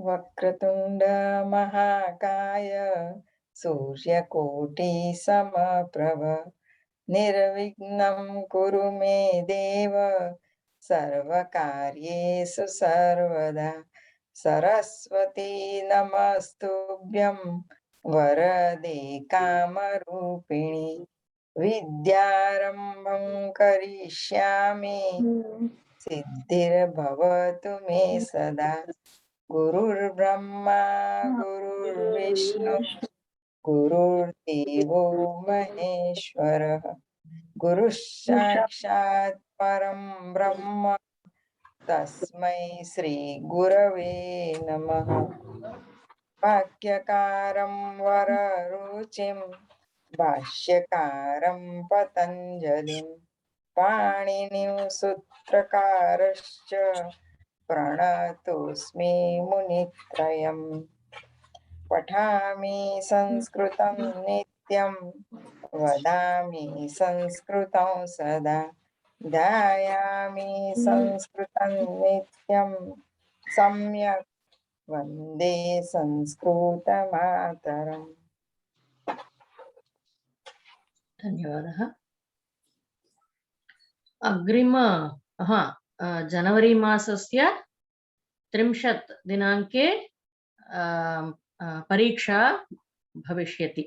वक्रतुंड महाकाय सूर्यकोटि समप्रभ निर्विघ्नं कुरु मे देव सर्वकार्येषु सर्वदा सरस्वती नमस्तुभ्यं वरदे कामरूपिणि विद्यारम्भं करिष्यामि सिद्धिर्भवतु मे सदा गुरुर्ब्रह्मा गुरुर्विष्णु गुरुर्देवो महेश्वरः गुरुः साक्षात् परं ब्रह्म तस्मै श्री गुरवे नमः वाक्यकारं वररुचिं भाष्यकारं पतञ्जलिं पाणिनिं सूत्रकारश्च प्रणतोऽस्मि मुनित्रयम् पठामि संस्कृतं नित्यं वदामि संस्कृतं सदा ध्यायामि संस्कृतं नित्यं सम्यक् वन्दे संस्कृतमातरम्। धन्यवादः। अग्रिम जनवरी मासस्य 30 दिनाङ्के परीक्षा भविष्यति।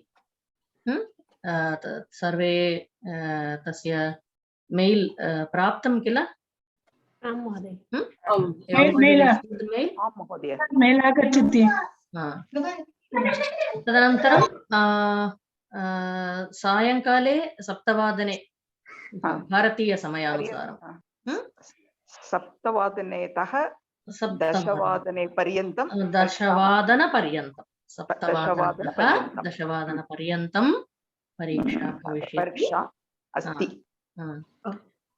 सर्वे तस्य मेल प्राप्तं किल? आं महोदय। मेल आगच्छति। तदनन्तरं सायङ्काले 7:00 भारतीय समयानुसारं 7:00तः 10:00 पर्यन्तं 10:00 पर्यन्तं परीक्षा भविष्यति। अस्ति।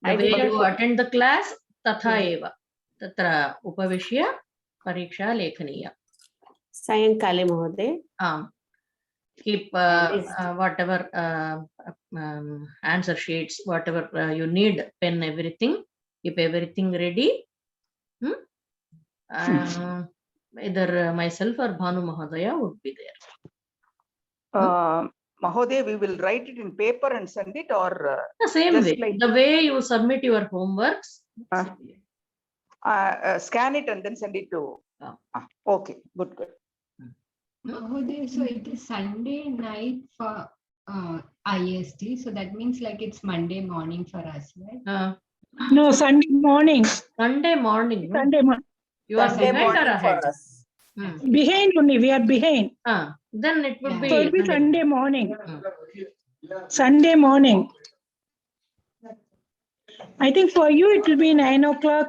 अटेण्ड् द क्लास् तथा एव तत्र उपविश्य परीक्षा लेखनीया सायङ्काले महोदय। आम्। Keep whatever answer sheets, whatever you need, pen, everything, keep everything ready. Either myself or Bhanu Mahadaya would be there. Mahoday, we will write it in paper and send it, or the same way, like the way you submit your homeworks, scan it and then send it to okay, good. Mahoday, so it is Sunday night for IST, so that means like it's Monday morning for us, right? No, Sunday morning. Sunday morning. Sunday morning. You are behind or ahead? Behind only. We are behind. Then it would be. So it will be Sunday morning. Sunday morning. I think for you it will be 9 o'clock,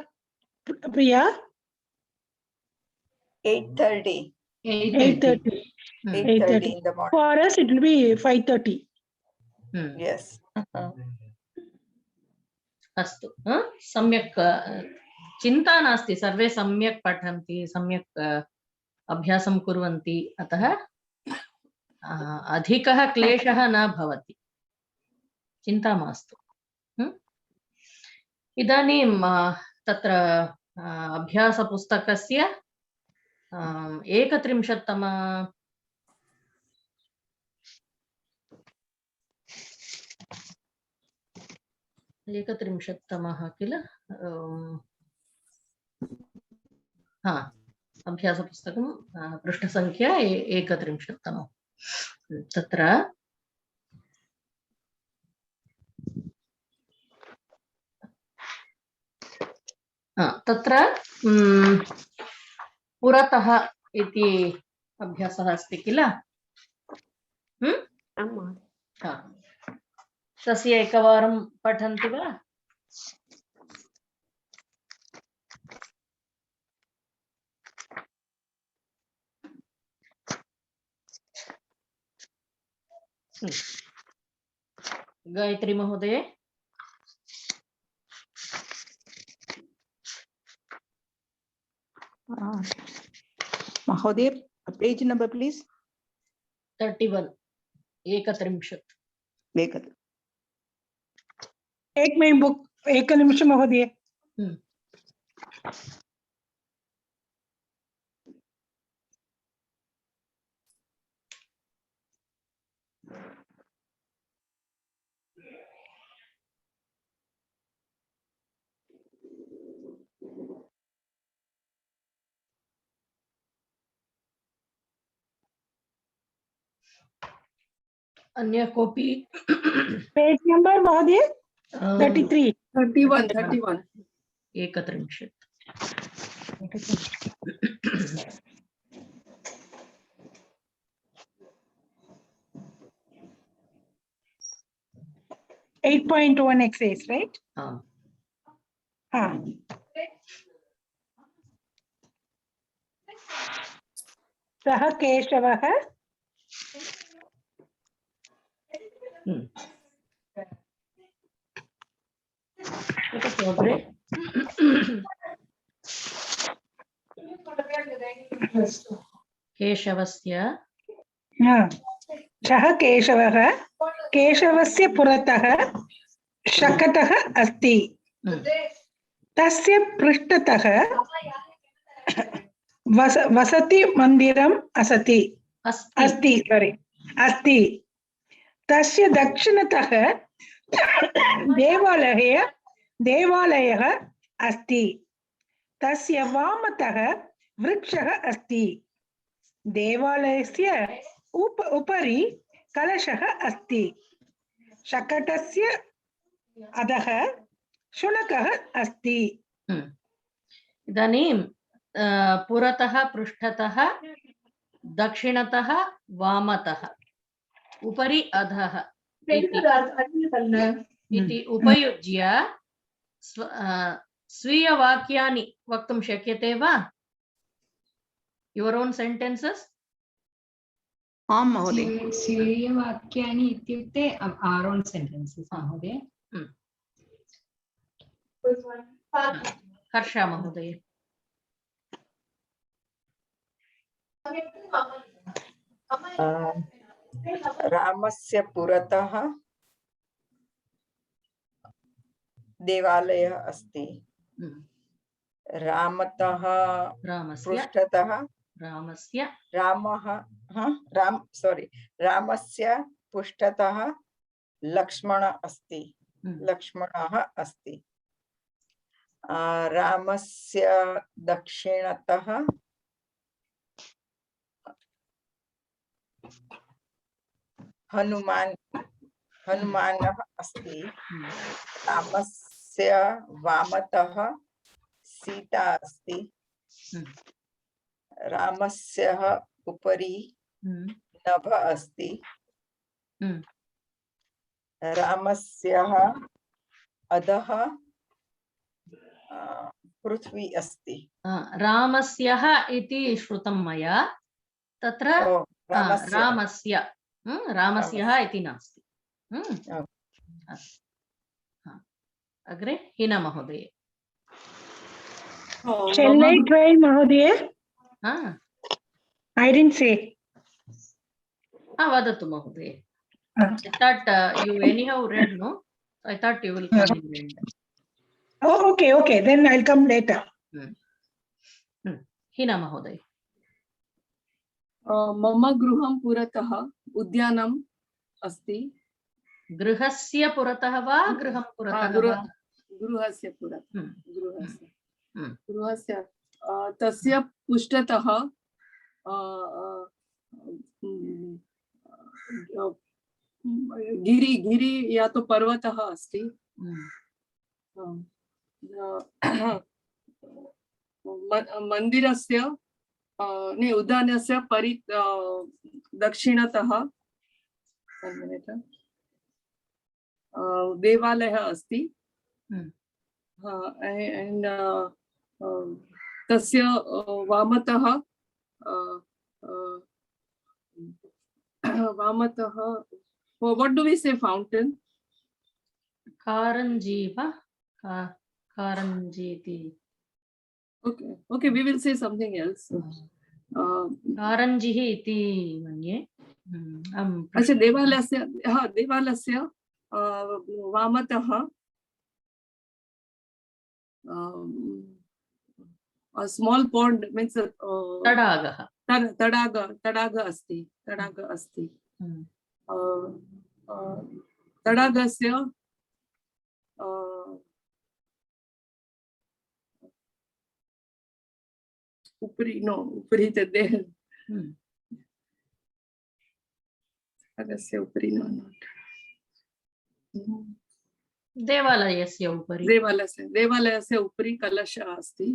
Priya. 8:30. 8:30. 8:30 in the morning. For us it will be 5:30. Yes. अस्तु, सम्यक् चिन्ता नास्ति, सर्वे सम्यक् पठन्ति, सम्यक् अभ्यासं कुर्वन्ति, अतः अधिकः क्लेशः न भवति, चिन्ता मास्तु। इदानीं तत्र अभ्यासपुस्तकस्य 31तम किल अभ्यासपुस्तकं पृष्ठसङ्ख्या 31 तत्र तत्र पुरतः इति अभ्यासः अस्ति किल? तस्य एकवारं पठन्ति वा? गायत्री महोदय। Mahoday, page number please. 31. 31. Take my book. एक निमिषं महोदय। अन्य कोऽपि Page number महोदय 33. 31. 31. Eight point one exercise, right? आम्. सः केशवः अग्रे. केशवस्य सः केशवः केशवस्य पुरतः शकटः अस्ति. तस्य पृष्ठतः वसति मन्दिरम् अस्ति. तस्य दक्षिणतः देवालयः अस्ति. तस्य वामतः वृक्षः अस्ति. देवालयस्य उपरि कलशः अस्ति. शकटस्य अधः शुनकः अस्ति. इदानीं पुरतः पृष्ठतः दक्षिणतः वामतः उपरि अधः इति उपयुज्य स्वीयवाक्यानि वक्तुं शक्यते वा? Your own sentences? आं महोदय. स्वीयवाक्यानि इत्युक्ते our own sentences महोदय. हर्षा महोदय. रामस्य पुरतः देवालयः अस्ति. रामतः पृष्ठतः रामस्य पृष्ठतः लक्ष्मणः अस्ति. रामस्य दक्षिणतः हनुमानः अस्ति. रामस्य वामतः सीता अस्ति. रामस्य उपरि नभः अस्ति. रामस्य अधः पृथ्वी अस्ति. रामस्यः इति श्रुतं मया. तत्र रामस्यः इति नास्ति. अग्रे हिना महोदय. Shall I try, Mahodaya? I didn't say. वदतु महोदय. I thought you anyhow read, no? I thought you will come in the end. Oh, okay. Then I'll come later. Hina महोदय. मम गृहं पुरतः उद्यानम् अस्ति. गृहस्य पुरतः वा गृहं पुरतः वा? गृहस्य पुरतः. गृहस्य तस्य पृष्ठतः गिरि या तो पर्वतः अस्ति. मन्दिरस्य उद्यानस्य दक्षिणतः देवालयः अस्ति. तस्य वामतः what do we say, fountain? Karanji वा? Karanji. Okay, we will say something else. कारंजिः इति मन्ये. अच्छा, देवालयस्य वामतः a small pond means तडागः. तडाग अस्ति. तडागस्य उपरि तद् Adasya upari no not. देवालयस्य उपरि देवालयस्य उपरि कलशः अस्ति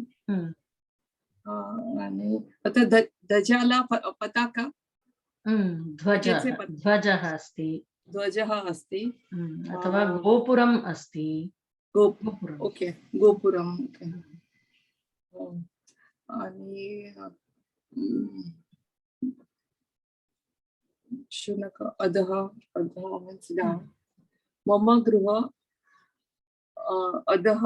आणि अतः ध्वजाला पताका ध्वजः अस्ति अथवा गोपुरम् अस्ति ओके गोपुरम् आणि शुनक अधः means down मम गृह अधः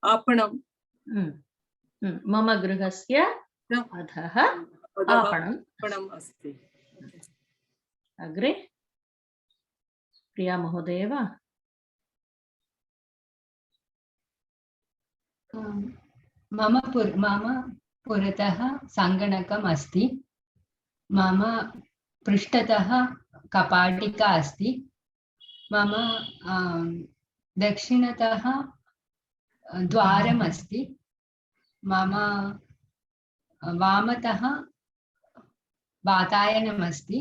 आपणं मम गृहस्य अधः आपणम् अस्ति अग्रे प्रिया महोदय वा मम पुरतः सङ्गणकम् अस्ति मम पृष्ठतः कपाटिका अस्ति मम दक्षिणतः द्वारम् अस्ति मम वामतः वातायनम् अस्ति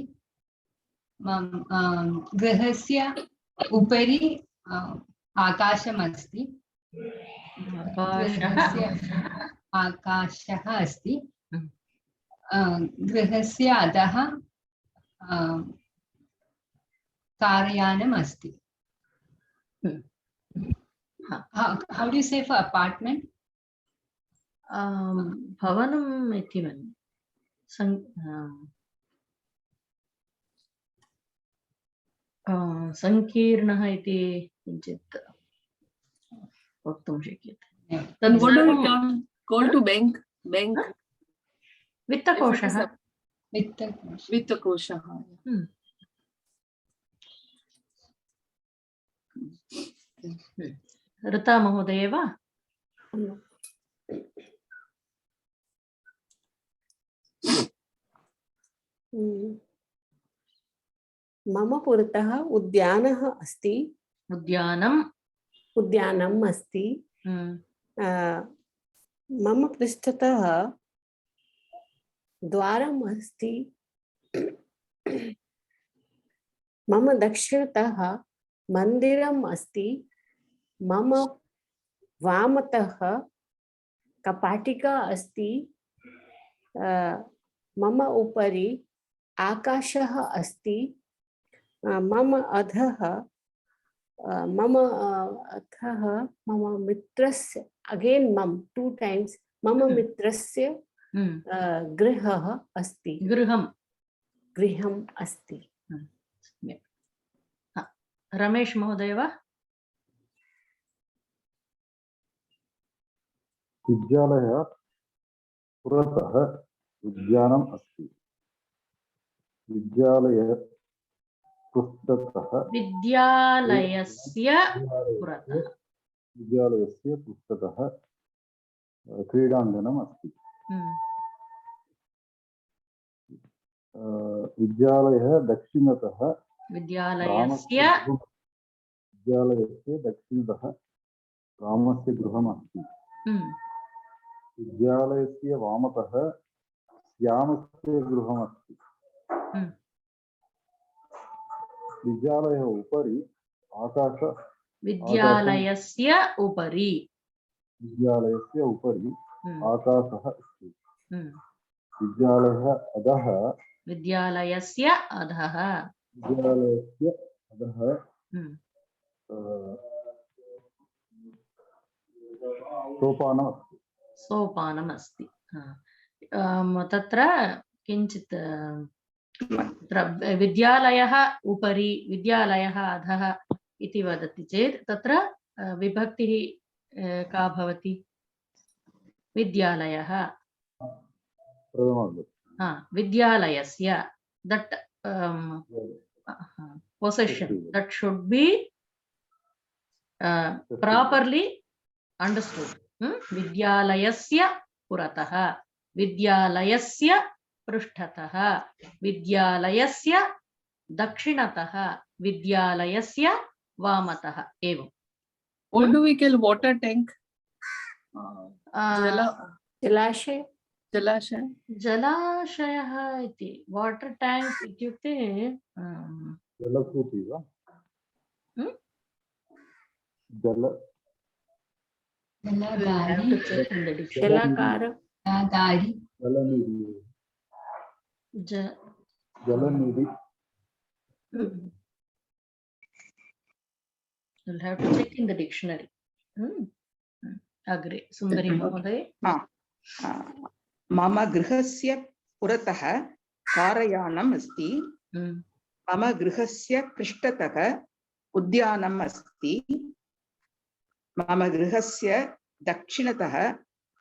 गृहस्य उपरि आकाशम् अस्ति आकाशः अस्ति गृहस्य अधः कारयानम् अस्ति how do you say for apartment भवनम् इति मन्ये संकीर्णः इति किञ्चित् वक्तुं शक्यते then what do we call to bank वित्तकोशः वित्तकोशः ऋता महोदय वा मम पुरतः उद्यानः अस्ति उद्यानम् अस्ति मम पृष्ठतः द्वारम् अस्ति मम दक्षिणतः मन्दिरम् अस्ति मम वामतः कपाटिका अस्ति मम उपरि आकाशः अस्ति मम अधः मम मित्रस्य अगेन मम 2 times मम मित्रस्य गृहः अस्ति गृहम् अस्ति रमेश महोदय वा विद्यालयः पुरतः उद्यानम् अस्ति विद्यालयस्य पृष्ठतः क्रीडाङ्गणम् अस्ति विद्यालयः दक्षिणतः विद्यालयस्य दक्षिणतः रामस्य गृहमस्ति विद्यालयस्य वामतः श्यामस्य गृहमस्ति विद्यालयस्य उपरि विद्यालयस्य उपरि आकाशः अस्ति विद्यालयस्य अधः सोपानम् अस्ति तत्र किञ्चित् विद्यालयः उपरि विद्यालयः अधः इति वदति चेत् तत्र विभक्तिः का भवति विद्यालयः विद्यालयस्य that possession that should be properly understood विद्यालयस्य पुरतः विद्यालयस्य पृष्ठतः विद्यालयस्य दक्षिणतः विद्यालयस्य वामतः एवं what do we call water tank जलाशय जलाशय जलाशयः इति वाटर् ट्याङ्क् इत्युक्ते जलकूपी वा hmm? जल We'll have to check in the dictionary. जलाकार Gari. जलनिधि जलनिधि We'll have to check in the dictionary. Agre Sundari Mahoday. मम गृहस्य पुरतः कारयानम् अस्ति। मम गृहस्य पृष्ठतः उद्यानम् अस्ति। मम गृहस्य दक्षिणतः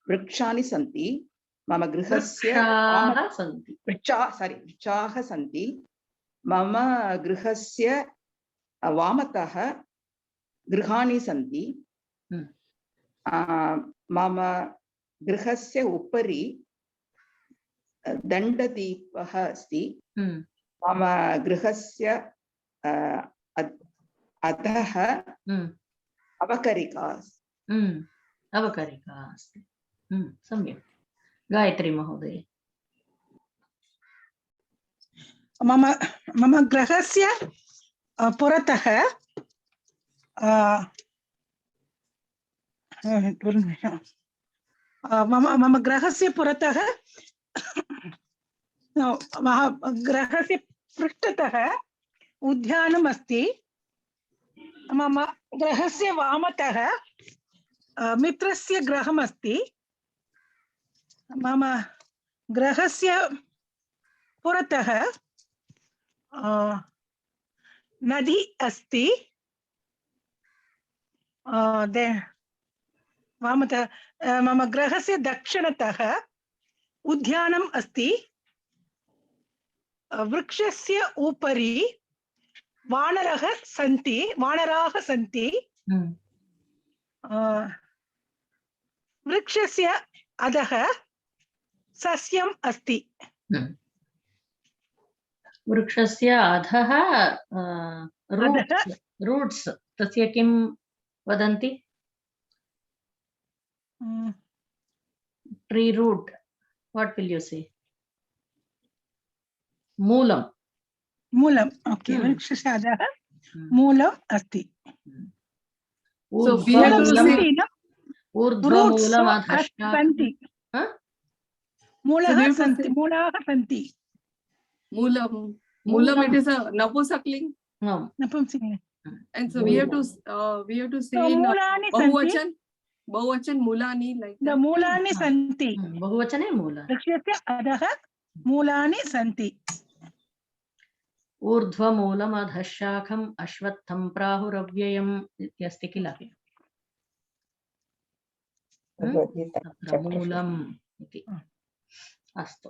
वृक्षाणि सन्ति। मम गृहस्य वृक्षाः सन्ति। मम गृहस्य वामतः गृहाणि सन्ति। मम गृहस्य उपरि दण्डदीपः अस्ति। मम गृहस्य अधः अवकरिका अस्ति। सम्यक्। गायत्री महोदय। मम गृहस्य पुरतः मम गृहस्य पुरतः गृहस्य पृष्ठतः उद्यानम् अस्ति। मम गृहस्य वामतः मित्रस्य गृहम् अस्ति। मम गृहस्य पुरतः नदी अस्ति। वामतः मम गृहस्य दक्षिणतः उद्यानम् अस्ति। वृक्षस्य उपरि वानराः सन्ति। वृक्षस्य अधः सस्यम् अस्ति। वृक्षस्य अधः रूट्स् तस्य किं वदन्ति? Tree root. What will you say? मूलम्। ओके। वृक्षस्य अधः मूलम् अस्ति। So we have to say मूलाः सन्ति। Moolam it is a napusakling. No. नपुंसकलिङ्ग। And so we have to say in bahuvachan mulani like the मूलानि सन्ति। बहुवचने मूलानि। वृक्षस्य अधः मूलानि सन्ति। ऊर्ध्वमूलम् अधःशाखम् अश्वत्थं प्राहुरव्ययम् इत्यस्ति किल? मूलम् इति। अस्तु।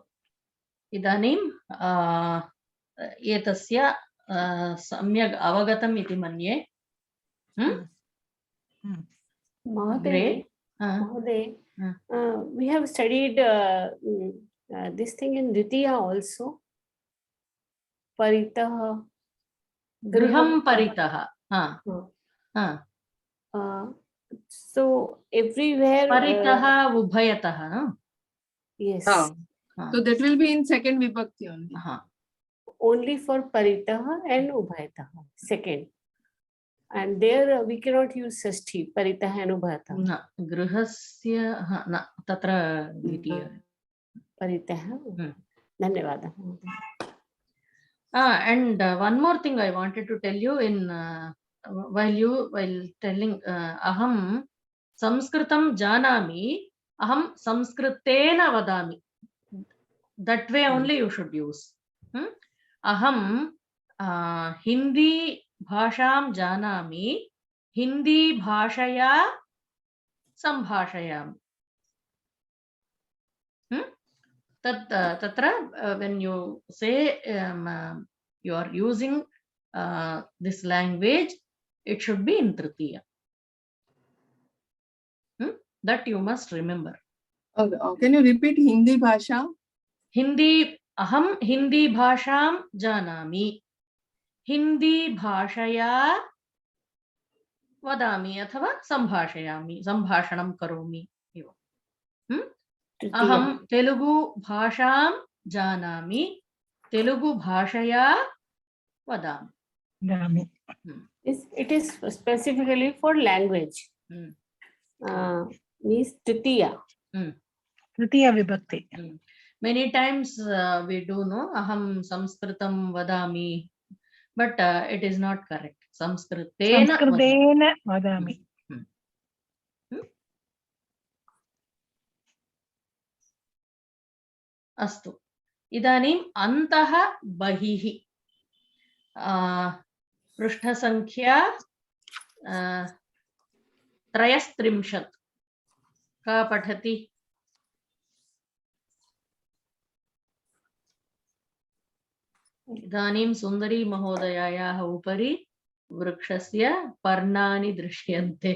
इदानीं एतस्य सम्यक् अवगतम् इति मन्ये। Mahoday, we have studied this thing in Dvitiya also. Paritah. Griham paritah. So everywhere. Paritah ubhayatah. No? Yes. So that will be in second vibhakti only. Only for paritah and ubhayatah. Second. And there we cannot use sashti, paritah and ubhayatah. Na, grihasya, na, tatra dvitiya. Paritah. Dhanyavada. And one more thing I wanted to tell you while telling aham samskritam janami, aham samskritena vadami. That way only you should use. Aham Hindi भाषां जानामि, हिंदी भाषया संभाषयामि। तत्र when you say you are using this language, it should be in Tritiya. That you must remember. Can you repeat Hindi bhasha? Aham Hindi bhasham janami. Hindi भाषया वदामि अथवा संभाषयामि, संभाषणं करोमि एव। Tritiya. अहं तेलुगु भाषां जानामि, तेलुगु भाषया वदामि. It is specifically for language. Means Tritiya. Tritiya vibhakti. Many times we do know aham samskritam vadami, but it is not correct. Samskritena Samskritena vadami. अस्तु. इदानीम् अन्तः बहिः पृष्ठसङ्ख्या 33 का पठति? इदानीं सुन्दरी महोदयायाः उपरि वृक्षस्य पर्णानि दृश्यन्ते.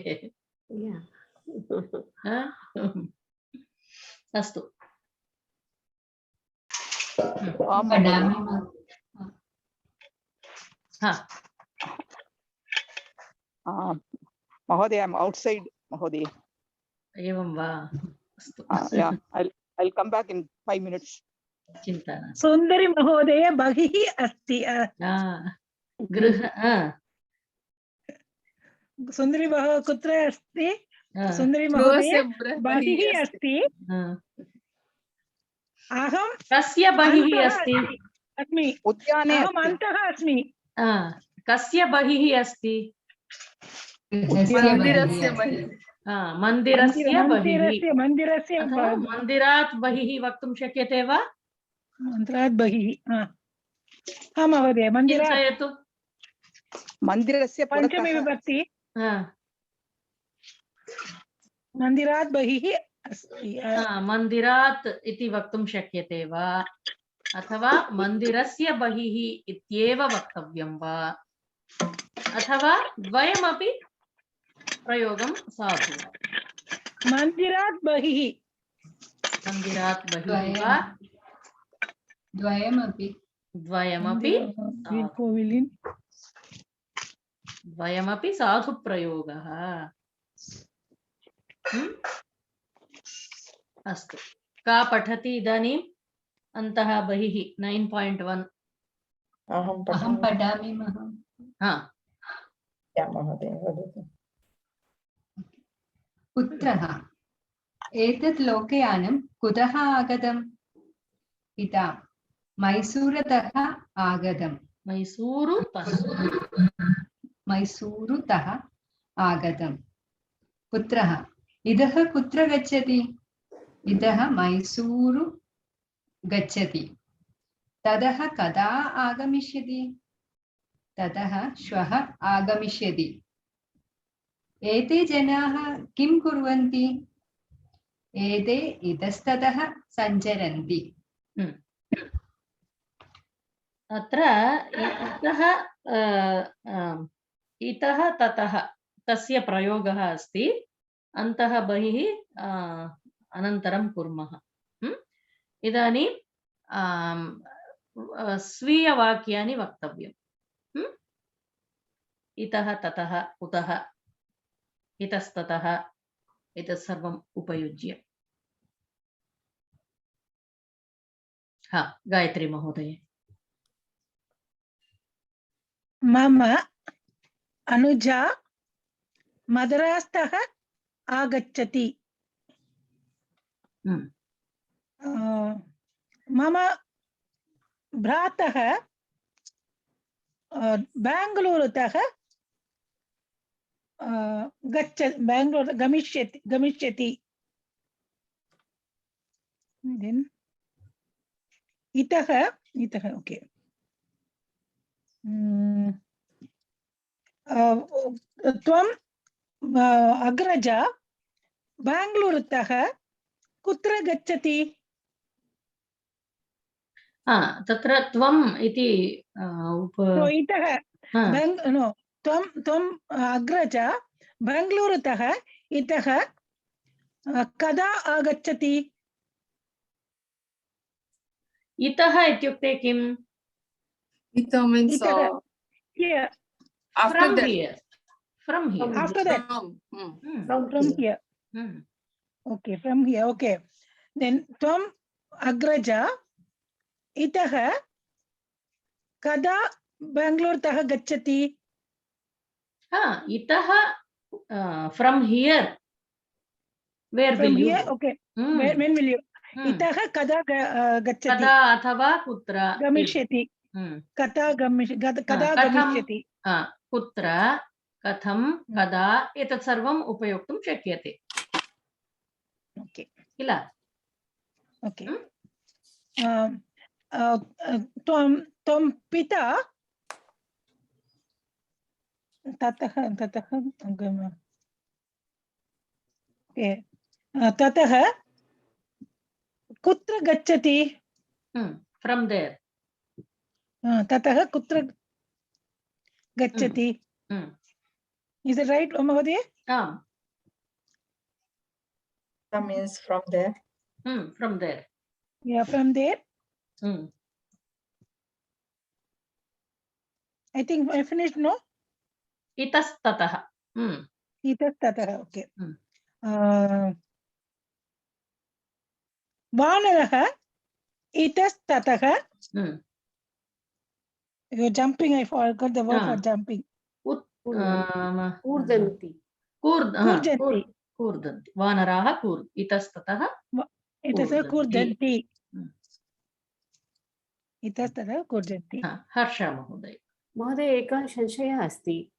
अस्तु. पठामि Mahoday, I'm outside, Mahoday. एवं वा? अस्तु. Yeah, I'll come back in 5 minutes. चिन्ता नास्ति. सुन्दरी महोदय बहिः अस्ति. सुन्दरी महोदय कुत्र अस्ति? सुन्दरी महोदय बहिः अस्ति. अहं कस्य बहिः अस्ति? अस्मि. उद्याने अहम् अन्तः अस्मि. कस्य बहिः अस्ति? मन्दिरस्य बहिः. मन्दिरस्य बहिः. मन्दिरस्य मन्दिरात् बहिः वक्तुं शक्यते वा? मन्दिरात् बहिः. हा महोदय, मन्दिरात्. चिन्तयतु. मन्दिरस्य पञ्चमी विभक्ति. मन्दिरात् बहिः अस्ति. मन्दिरात् इति वक्तुं शक्यते वा, अथवा मन्दिरस्य बहिः इत्येव वक्तव्यं वा, अथवा द्वयमपि प्रयोगं साधु? मन्दिरात् बहिः. मन्दिरात् बहिः वा? द्वयमपि. द्वयमपि साधु प्रयोगः. अस्तु. का पठति इदानीम्? अन्तः बहिः 9.1. अहं पठामि महोदय वदतु. पुत्रः एतत् लोकयानं कुतः आगतम्? पिता मैसूरतः आगतम्. मैसूरुतः आगतम्. पुत्रः इतः कुत्र गच्छति? इतः मैसूरु गच्छति. ततः कदा आगमिष्यति? ततः श्वः आगमिष्यति. एते जनाः किं कुर्वन्ति? एते इतस्ततः सञ्चरन्ति. अत्र इतः ततः तस्य प्रयोगः अस्ति. अन्तः बहिः अनन्तरं कुर्मः. इदानीं स्वीयवाक्यानि वक्तव्यम्. इतः ततः कुतः इतस्ततः एतत् सर्वम् उपयुज्य. गायत्री महोदय. मम अनुजा मद्रास्तः आगच्छति. मम भ्रातः बेङ्गलूरुतः गमिष्यति. इतः ओके. त्वं अग्रजा बेङ्गलूरुतः कुत्र गच्छति? तत्र त्वम् इति इतः त्वं अग्रजा बेङ्गलूरुतः इतः कदा आगच्छति? इतः इत्युक्ते किम्? Ita means here. after that. From here. After that. From here. Okay, from here. Okay. then tvam agraja itah kada Bangalore tah gacchati. Itah, from here, where From will you here, go? okay. When will you? Itah kada gacchati. Kada athava kutra. Gamishyati. Kada gamishyati. Kutra, katham, kada, etat sarvam upayoktum shakyate. Okay. Kill? Okay. त्वं पिता ततः कुत्र गच्छति? From there. ततः कुत्र गच्छति? Is it right, Mahodaya? That means from there. From there. Yeah, from there. I think I finished, no? Itastatah. Itastatah, okay. Vanarah itastatah. You're jumping, I forgot the word for jumping. Kurdanti. Kurjanti. Kurdanti. Vanaraha kur. Itastatah. Itastatah kurjanti. Itastatah kurjanti. Harsha Mahoday. महोदय एकः संशयः अस्ति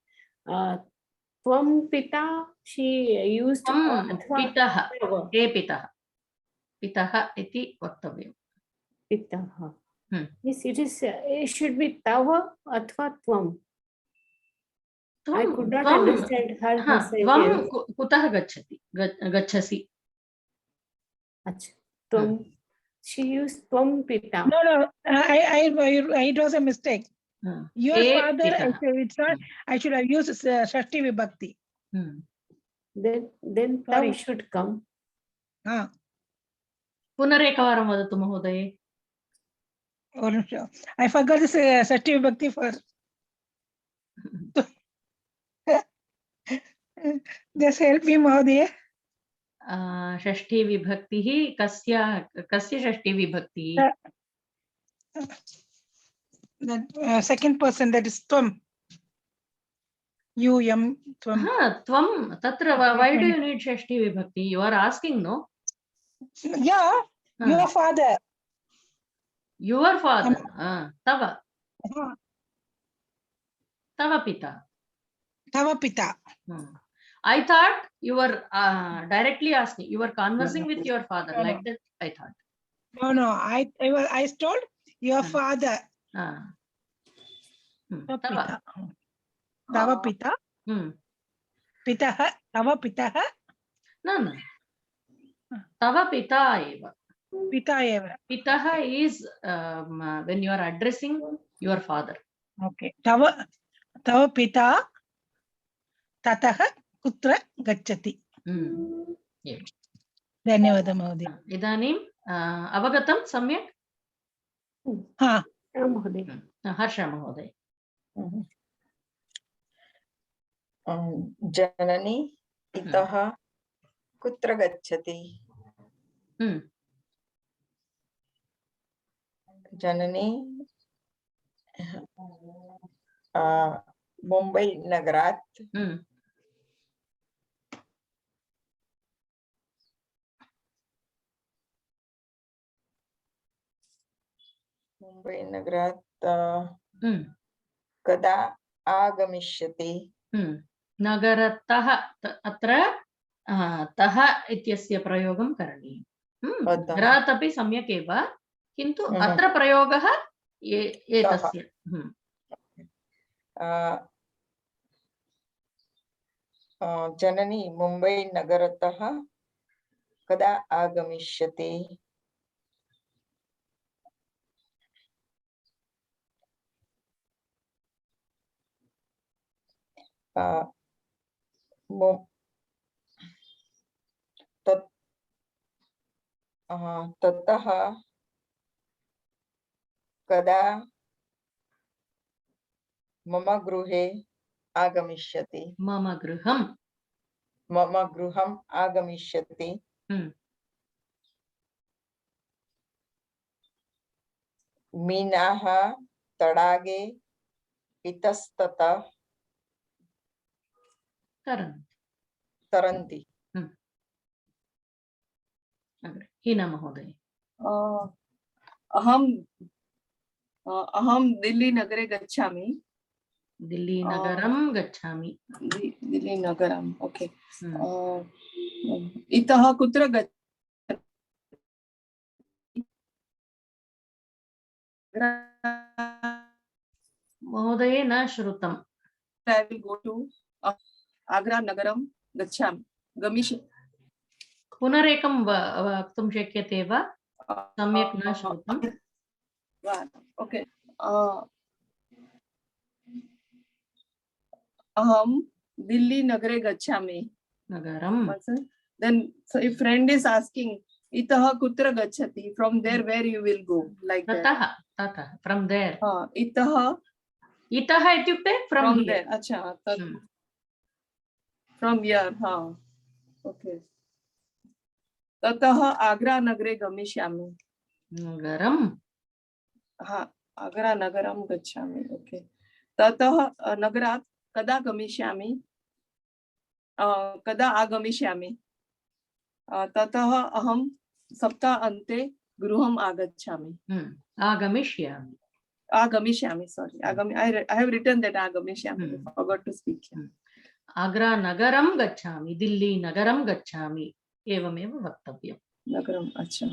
त्वं पिता she used पितः हे पितः पितः इति वक्तव्यं पितः yes it should be tava अथवा त्वं I could not understand her त्वं कुतः गच्छति गच्छसि अच्छा त्वं she used त्वं पिता no I it was a mistake. Your father, it's not. I should have used Shashti Vibhakti. Then Tav should come. पुनरेकवारं वदतु महोदये. I forgot this Shashti Vibhakti for. Just help me, Mahodaya. षष्ठी विभक्तिः कस्य षष्ठी विभक्तिः? The second person, that is Tvam. Tvam. Tvam. Tatra, why do you need Shashti Vibhakti? You are asking, no? Yeah, your father. Your father. Tava. Tava pita. Tava pita. I thought you were directly asking. You were conversing with your father. Like that, I thought. No. I told your father. Tava. Tava pita. Pitah. Tava pitah. No. Tava pita eva. Pita eva. Pitah is when you are addressing your father. Okay. Tava pita. Tatah kutra gacchati. धन्यवादः महोदय. इदानीं अवगतं सम्यक्? महोदय. हर्ष महोदय. जननी इतः कुत्र गच्छति? जननी मुंबई नगरात् कदा आगमिष्यति? नगरतः अत्र तः इत्यस्य प्रयोगं करणीयम्. नगरात् अपि सम्यक् एव, किन्तु अत्र प्रयोगः एतस्य. जननी मुंबई नगरतः कदा आगमिष्यति? ततः कदा मम गृहे आगमिष्यति? मम गृहम् आगमिष्यति. मीनाः तडागे इतस्ततः तरन्ति। अग्रे हीना महोदय। अहम अहम दिल्ली नगरे गच्छामि। दिल्ली नगरं गच्छामि। दिल्ली नगरम, ओके। इतः कुत्र महोदय न श्रुतम्। I will go to Agra नगरं गमिष्यामि। पुनरेकं वक्तुं शक्यते वा? सम्यक् न श्रुतम्। ओके, अहम दिल्ली नगरे गच्छामि। नगरं। Then so if friend is asking itah kutra gachati, from there where you will go, like that. ततः from there. itah इत्युक्ते from there. अच्छा, from here. Okay. ततः आग्रा नगरे गमिष्यामि। नगरं। आग्रा नगरं गच्छामि। ओके। ततः नगरात् कदा गमिष्यामि? कदा आगमिष्यामि? ततः अहं सप्ताहान्ते गृहम् आगच्छामि। आगमिष्यामि, sorry. I have written that आगमिष्यामि. I forgot to speak. Agra नगरं गच्छामि, दिल्ली नगरं गच्छामि, एवमेव वक्तव्यम्। नगरं, अच्छा।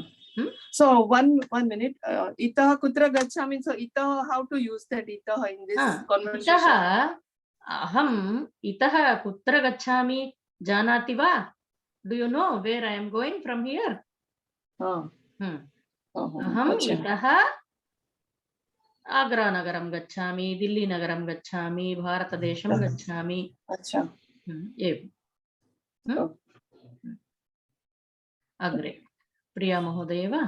So one minute. Itah kutra gachami. So itah, how to use that itah in this conversation? itah aham itah kutra gachami janati va? Do you know where I am going from here? Aham itah Agra नगरं गच्छामि, दिल्ली नगरं गच्छामि, भारतदेशं गच्छामि। अच्छा। एवं। अग्रे प्रिया महोदय वा?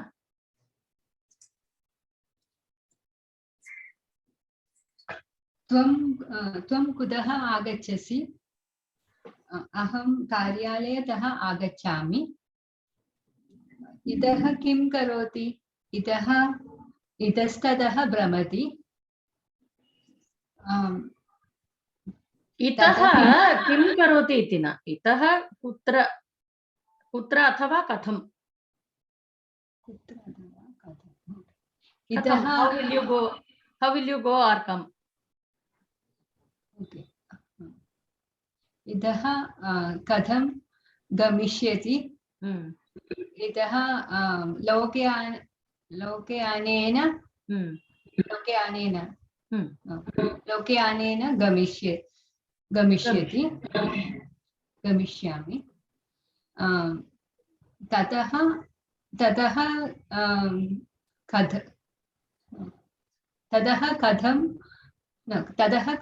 त्वं कुतः आगच्छसि? अहं कार्यालयतः आगच्छामि। इतः किं करोति? इतस्ततः भ्रमति। इतः किं करोति इति न, इतः कुत्र अथवा कथं? इतः how will you go or come? Okay. इतः कथं गमिष्यति? इतः लोकयानेन गमिष्यामि। ततः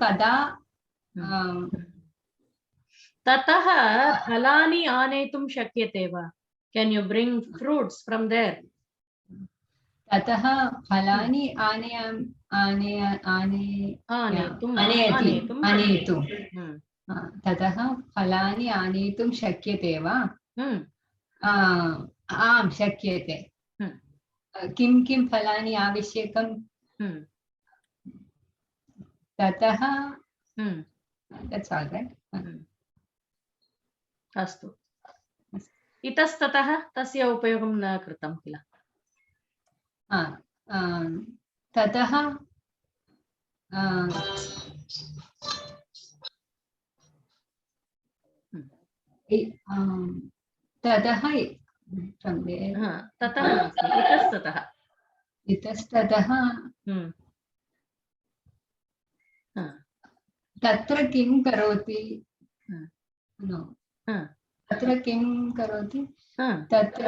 कदा ततः फलानि आनेतुं शक्यते वा? Can you bring fruits from there? ततः फलानि आनेतुं ततः फलानि आनेतुं शक्यते वा? आम्, शक्यते। किं फलानि आवश्यकं? ततः that's all right. अस्तु। इतस्ततः तस्य उपयोगं न कृतं किल? ततः इतस्ततः तत्र किं करोति? तत्र किं करोति? तत्र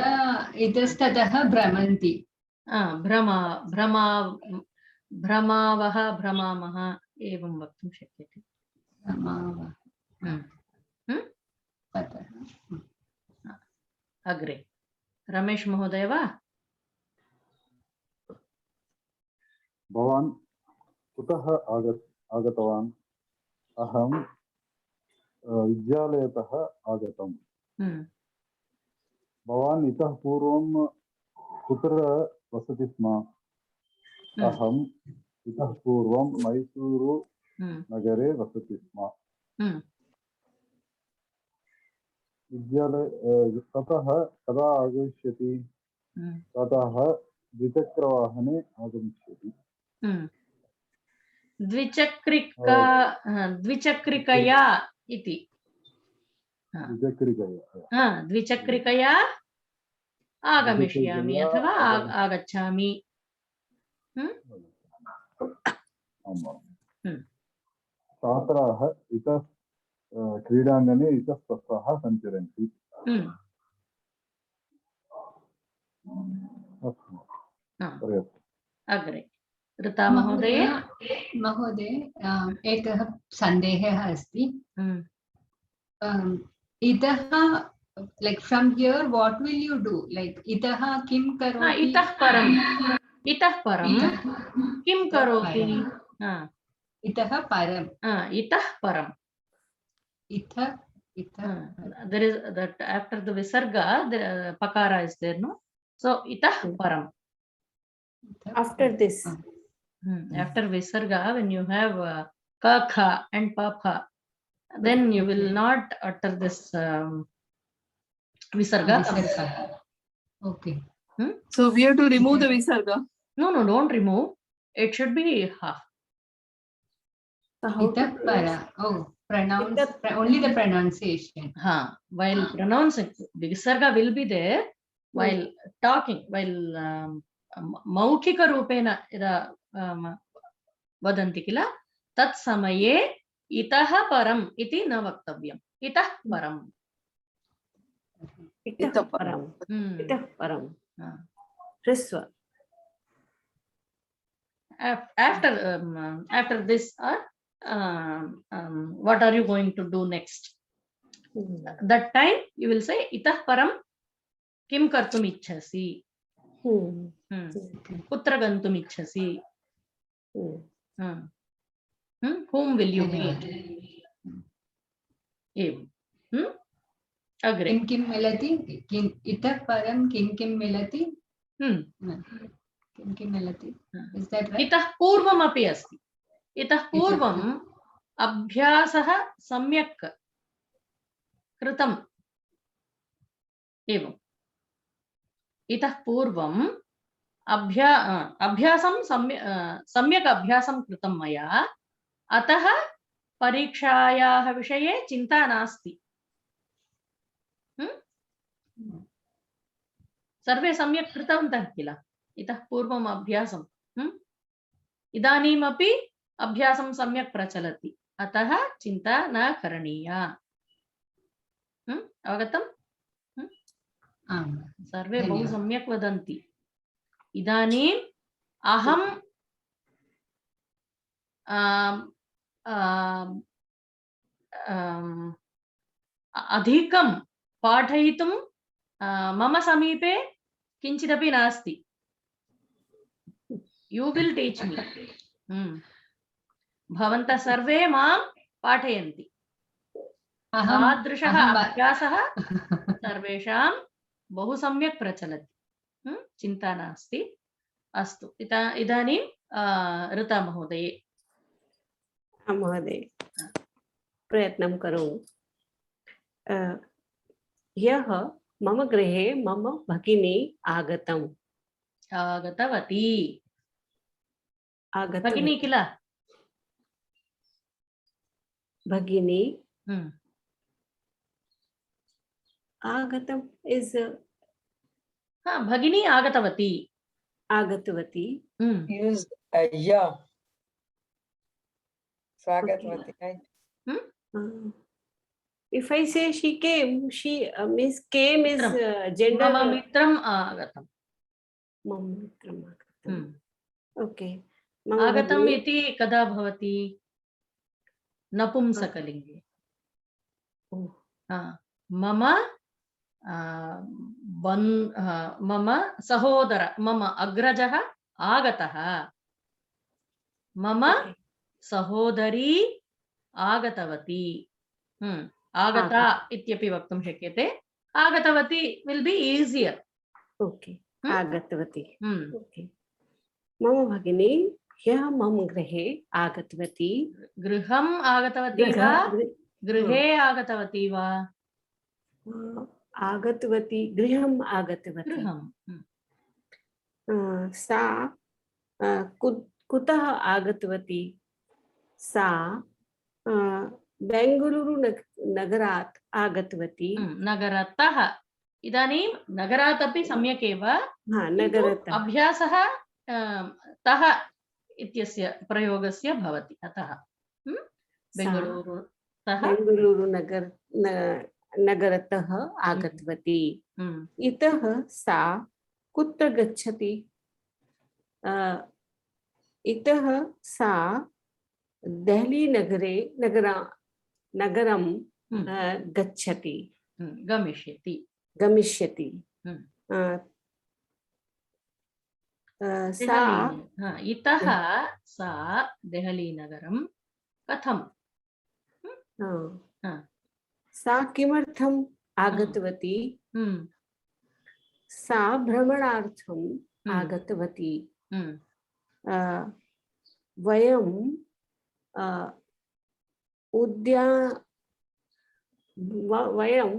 इतस्ततः भ्रमन्ति। भ्रमावः, भ्रमामः, एवं वक्तुं शक्यते। अग्रे रमेश महोदय वा? भवान् कुतः आगतवान्? अहं विद्यालयतः आगतम्। भवान् इतः पूर्वं कुत्र वसति स्म? अहम् इतः पूर्वं मैसूरु नगरे वसति स्म। विद्यालय ततः कदा आगमिष्यति? ततः द्विचक्रवाहने आगमिष्यति। द्विचक्रिकया इति। द्विचक्रिकया आगमिष्यामि अथवा आगच्छामि। छात्राः इतः क्रीडाङ्गणे इतस्ततः सञ्चरन्ति। अग्रे ऋता महोदय। महोदय एकः सन्देहः अस्ति। इतः like from here what will you do, like itah kim karoti? itah param kim karoti? itah param there is that after the visarga the pakara is there, no? So itah param. After this, after visarga, when you have ka kha and pa pha, then you will not utter this visarga. Okay. So we have to remove the visarga. No, don't remove. It should be half. Itah para. Oh, pronounce only the pronunciation. While pronouncing, the visarga will be there. While talking, while मौखिक रूपेण यदा वदन्ति किल तत् समये इतः परम् इति न वक्तव्यम्। इतः परम्। ह्रस्व। After this, what are you going to do next? That time you will say itah param kim kartum ichhasi. कुत्र गन्तुम् इच्छसि? Whom will you meet? एवं। अग्रे किं मिलति? इतः परं किं मिलति? किं मिलति? Is that right? इतः पूर्वमपि अस्ति। इतः पूर्वम् अभ्यासः सम्यक् कृतम्। एवम्। इतः पूर्वम् अभ्यासं सम्यक् अभ्यासं कृतं मया, अतः परीक्षायाः विषये चिन्ता नास्ति। सर्वे सम्यक् कृतवन्तः किल इतः पूर्वम् अभ्यासम्। इदानीमपि अभ्यासं सम्यक् प्रचलति, अतः चिन्ता न करणीया। अवगतम्? सर्वे बहु सम्यक् वदन्ति। इदानीम् अहम् अधिकं पाठयितुं मम समीपे किञ्चिदपि नास्ति। You will teach me. भवन्तः सर्वे मां पाठयन्ति। तादृशः अभ्यासः सर्वेषां बहु सम्यक् प्रचलति। चिन्ता नास्ति। अस्तु, इदानीं ऋता महोदये। महोदय प्रयत्नं करोमि। ह्यः मम गृहे मम भगिनी आगतवती। भगिनी किल? भगिनी आगतम is भगिनी आगतवती। Use ya. Swagatavati, right? If I say she came, she means came is gender. मम मित्रम् आगतम्। मम मित्रम् आगतम्। Okay. आगतम् इति कदा भवति? नपुंसकलिङ्गे। मम सहोदर, मम अग्रजः आगतः। मम सहोदरी आगतवती। आगता इत्यपि वक्तुं शक्यते। आगतवती will be easier. Okay. आगतवती. Okay. मम भगिनी ह्यः मम गृहे आगतवती गृहम् आगतवती वा गृहे आगतवती वा आगतवती गृहम् आगतवती गृहं सा कुतः आगतवती सा बेंगलुरु नगरात् आगतवती नगरतः इदानीं नगरात् अपि सम्यक् एव नगरतः अभ्यासः तः इत्यस्य प्रयोगस्य भवति अतः बेंगलुरु नगरतः आगतवती इतः सा कुत्र गच्छति इतः सा देहली नगरं गच्छति गमिष्यति सा इतः सा देहली नगरं कथं सा किमर्थम् आगतवती सा भ्रमणार्थम् आगतवती वयं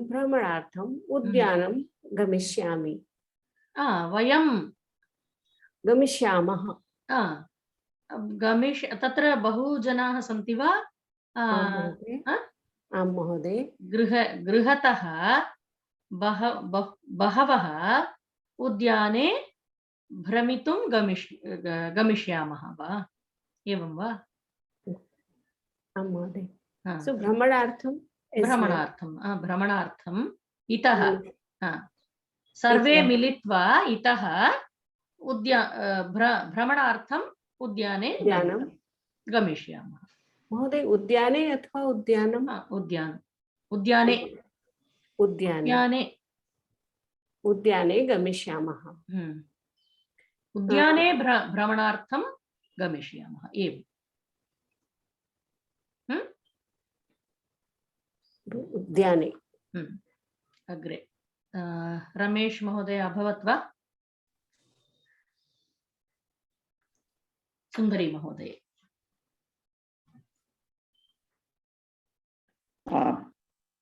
भ्रमणार्थम् उद्यानं गमिष्यामः तत्र बहु जनाः सन्ति वा आं महोदय गृहतः बहवः उद्याने भ्रमितुं गमिष्यामः वा एवं वा आं महोदय भ्रमणार्थं इतः सर्वे मिलित्वा इतः भ्रमणार्थम् उद्याने गमिष्यामः महोदय उद्याने अथवा उद्यानम् उद्याने गमिष्यामः उद्याने भ्रमणार्थं गमिष्यामः एवं उद्याने अग्रे रमेश महोदय अभवत् वा सुंदरी महोदय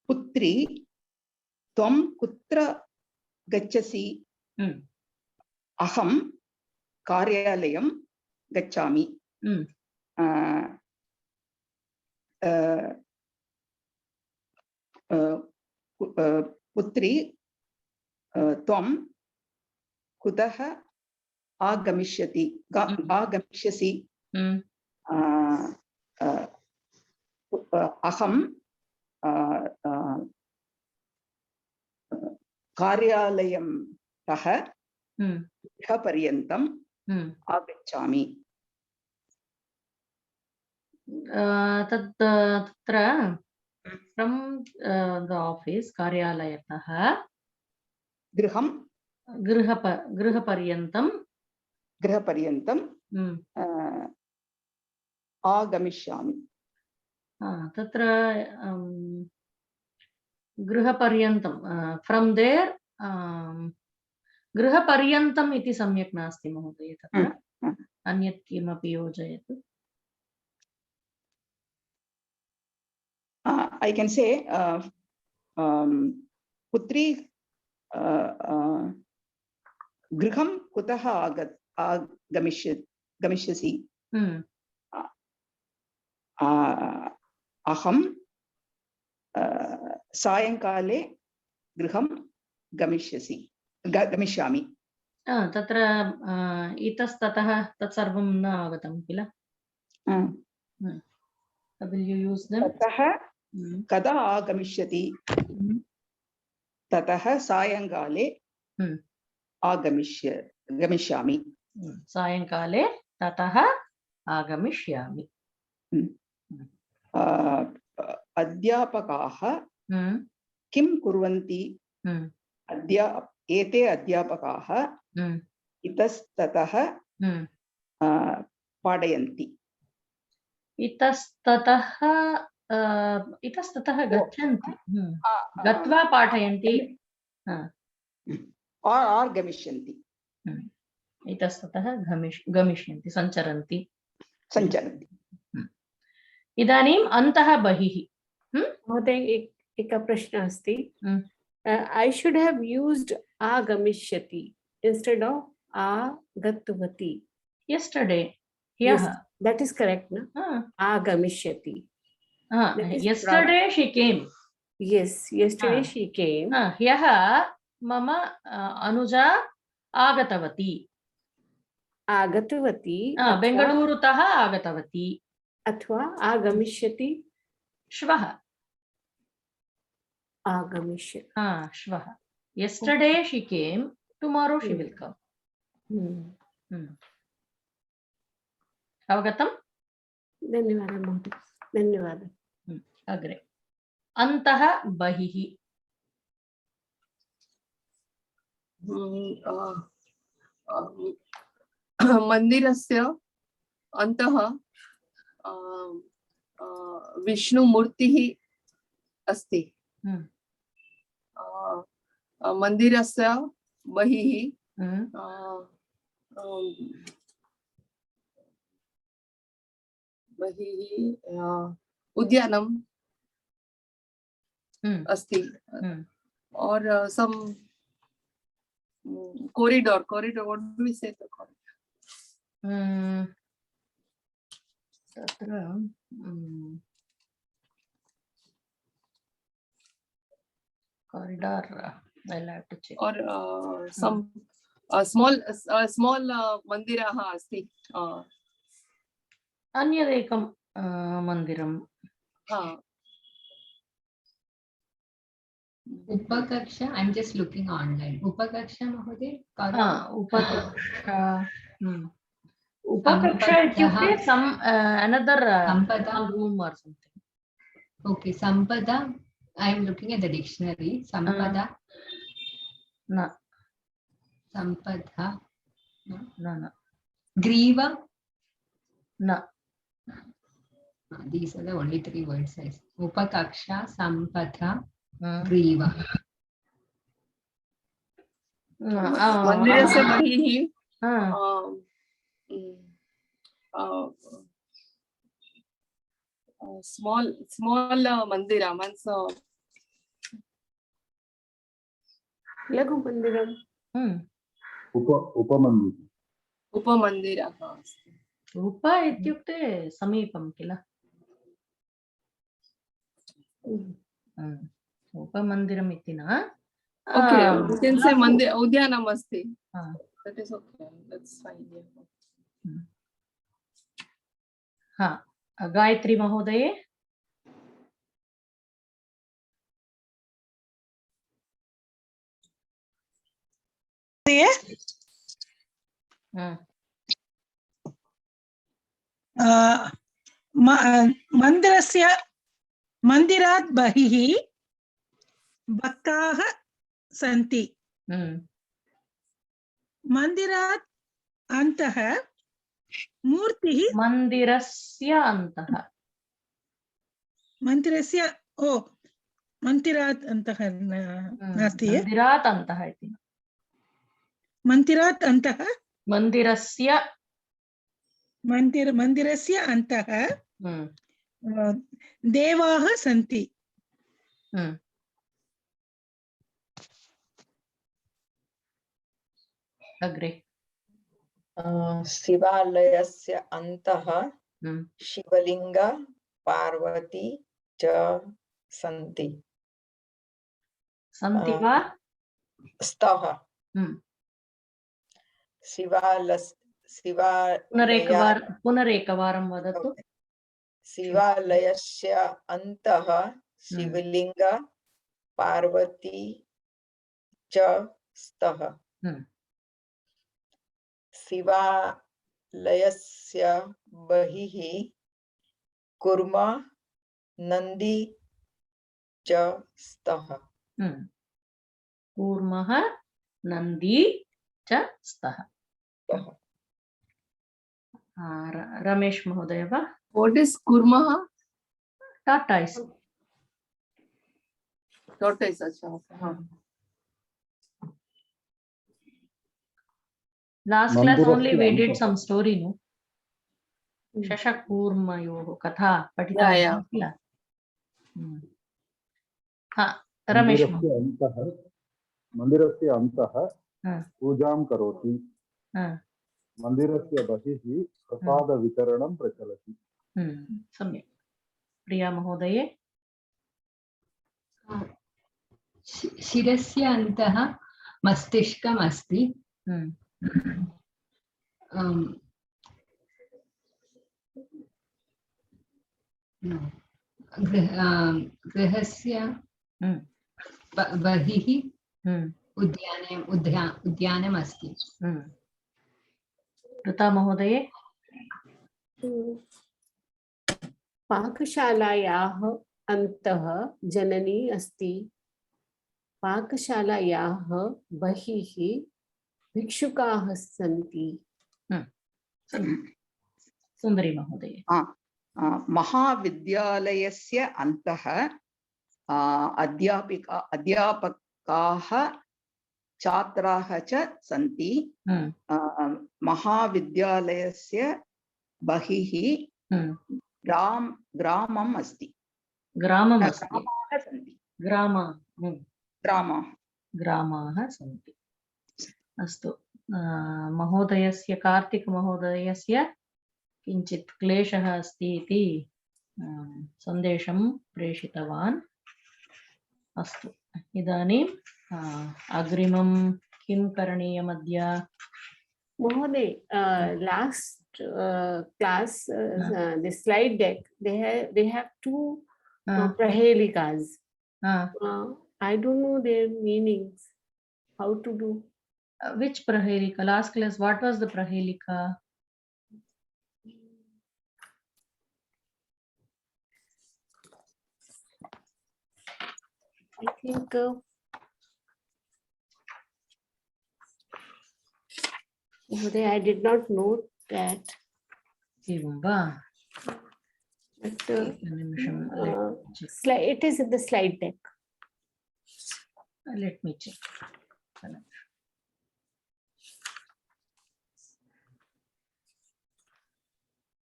पुत्री त्वं कुत्र गच्छसि अहं कार्यालयं गच्छामि पुत्री त्वं कुतः आगमिष्यसि अहं कार्यालयं तः गृहपर्यन्तम् आगच्छामि तत्र from the office कार्यालयतः गृहपर्यन्तम् आगमिष्यामि तत्र गृहपर्यन्तं from there गृहपर्यन्तम् इति सम्यक् नास्ति महोदय तत्र अन्यत् किमपि योजयतु I can say पुत्री गृहं कुतः गमिष्यसि अहं सायंकाले गृहं गमिष्यामि तत्र इतस्ततः तत्सर्वं न आगतं किल will you use them ततः कदा आगमिष्यति ततः सायंकाले गमिष्यामि सायंकाले ततः आगमिष्यामि अध्यापकाः किं कुर्वन्ति एते अध्यापकाः इतस्ततः पाठयन्ति इतस्ततः गच्छन्ति गत्वा पाठयन्ति और गमिष्यन्ति इतस्ततः गमिष्यन्ति सञ्चरन्ति सञ्चरन्ति। इदानीम् अन्तः बहिः महोदय एकः प्रश्नः अस्ति हम्म। I should have used agamishyati instead of agatavati. yesterday Yes, ह्यः that is correct, na? Agamishyati. That is yesterday she came Yes, yesterday Ah. she came. ह्यः मम अनुजा आगतवती Agatavati बेङ्गळूरुतः आगतवती अथवा agamishyati. श्वः Agamishyati. श्वः yesterday she came, tomorrow she will come. अवगतम्? धन्यवादः महोदय, धन्यवादः। अग्रे अन्तः बहिः मन्दिरस्य अन्तः विष्णुमूर्तिः अस्ति। मन्दिरस्य बहिः उद्यानम् अस्ति और some corridor, what do we say the corridor? तत्र corridor I'll have to check. और some small मन्दिरः अस्ति। अन्यदेकं मन्दिरं Upakaksha, I'm just looking online. Upakaksha Mahoday? उपकक्षा उपकक्षा इत्युक्ते some another room or something. Okay, Sampada. I'm looking at the dictionary. Sampada. No. Sampada. No. Griva. No. These are the only three words I see. Upakaksha, Sampada, Griva. मन्दिरस्य बहिः small mandira means लघु मन्दिरम् उपमन्दिरः अस्ति। उप इत्युक्ते समीपं किल उपमन्दिरम् इति न Okay, you can say उद्यानम् अस्ति. That is okay, that's fine. Gayatri महोदये मन्दिरात् बहिः भक्ताः सन्ति। मन्दिरात् अन्तः मूर्तिः मन्दिरस्य अन्तः मन्दिरात् अन्तः नास्ति मन्दिरात् अन्तः इति मन्दिरात् अन्तः मन्दिरस्य अन्तः देवाः सन्ति। अग्रे शिवालयस्य अन्तः शिवलिंग पार्वती च सन्ति। सन्ति वा स्तः पुनरेकवारं वदतु। शिवालयस्य अन्तः शिवलिंग पार्वती च स्तः। शिवालयस्य बहिः कूर्म नन्दी च स्तः। कूर्मः नन्दी च स्तः। रमेश महोदय वा What is kurmah? tortoise अच्छा Last class only we did मन्दिरस्य some story, no? Hmm. शशकूर्मयोः कथा पठिता Yeah. किल? हा, रमेश मन्दिरस्य अन्तः हा, पूजां करोति हा, मन्दिरस्य बहिः प्रसादवितरणं प्रचलति सम्यक्। प्रिया महोदये। शिरस्य अन्तः मस्तिष्कम् अस्ति। गृहस्य बहिः उद्यानम् अस्ति। ऋता महोदये। पाकशालायाः अन्तः जननी अस्ति। पाकशालायाः बहिः भिक्षुकाः सन्ति। सुन्दरी महोदये। महाविद्यालयस्य अन्तः अध्यापकाः छात्राः च सन्ति। महाविद्यालयस्य बहिः ग्रामम् अस्ति। ग्रामम् अस्ति। ग्रामाः सन्ति। ग्रामाः सन्ति। अस्तु। महोदयस्य कार्तिक महोदयस्य किञ्चित् क्लेशः अस्ति इति सन्देशं प्रेषितवान्। अस्तु, इदानीं अग्रिमं किं करणीयमद्य? महोदय, last class, the slide deck, they have two prahelikas. I don't know their meanings. How to do? Which prahelika? Last class, what was the prahelika? I think I did not know that. But, it is in the slide deck. Let me check.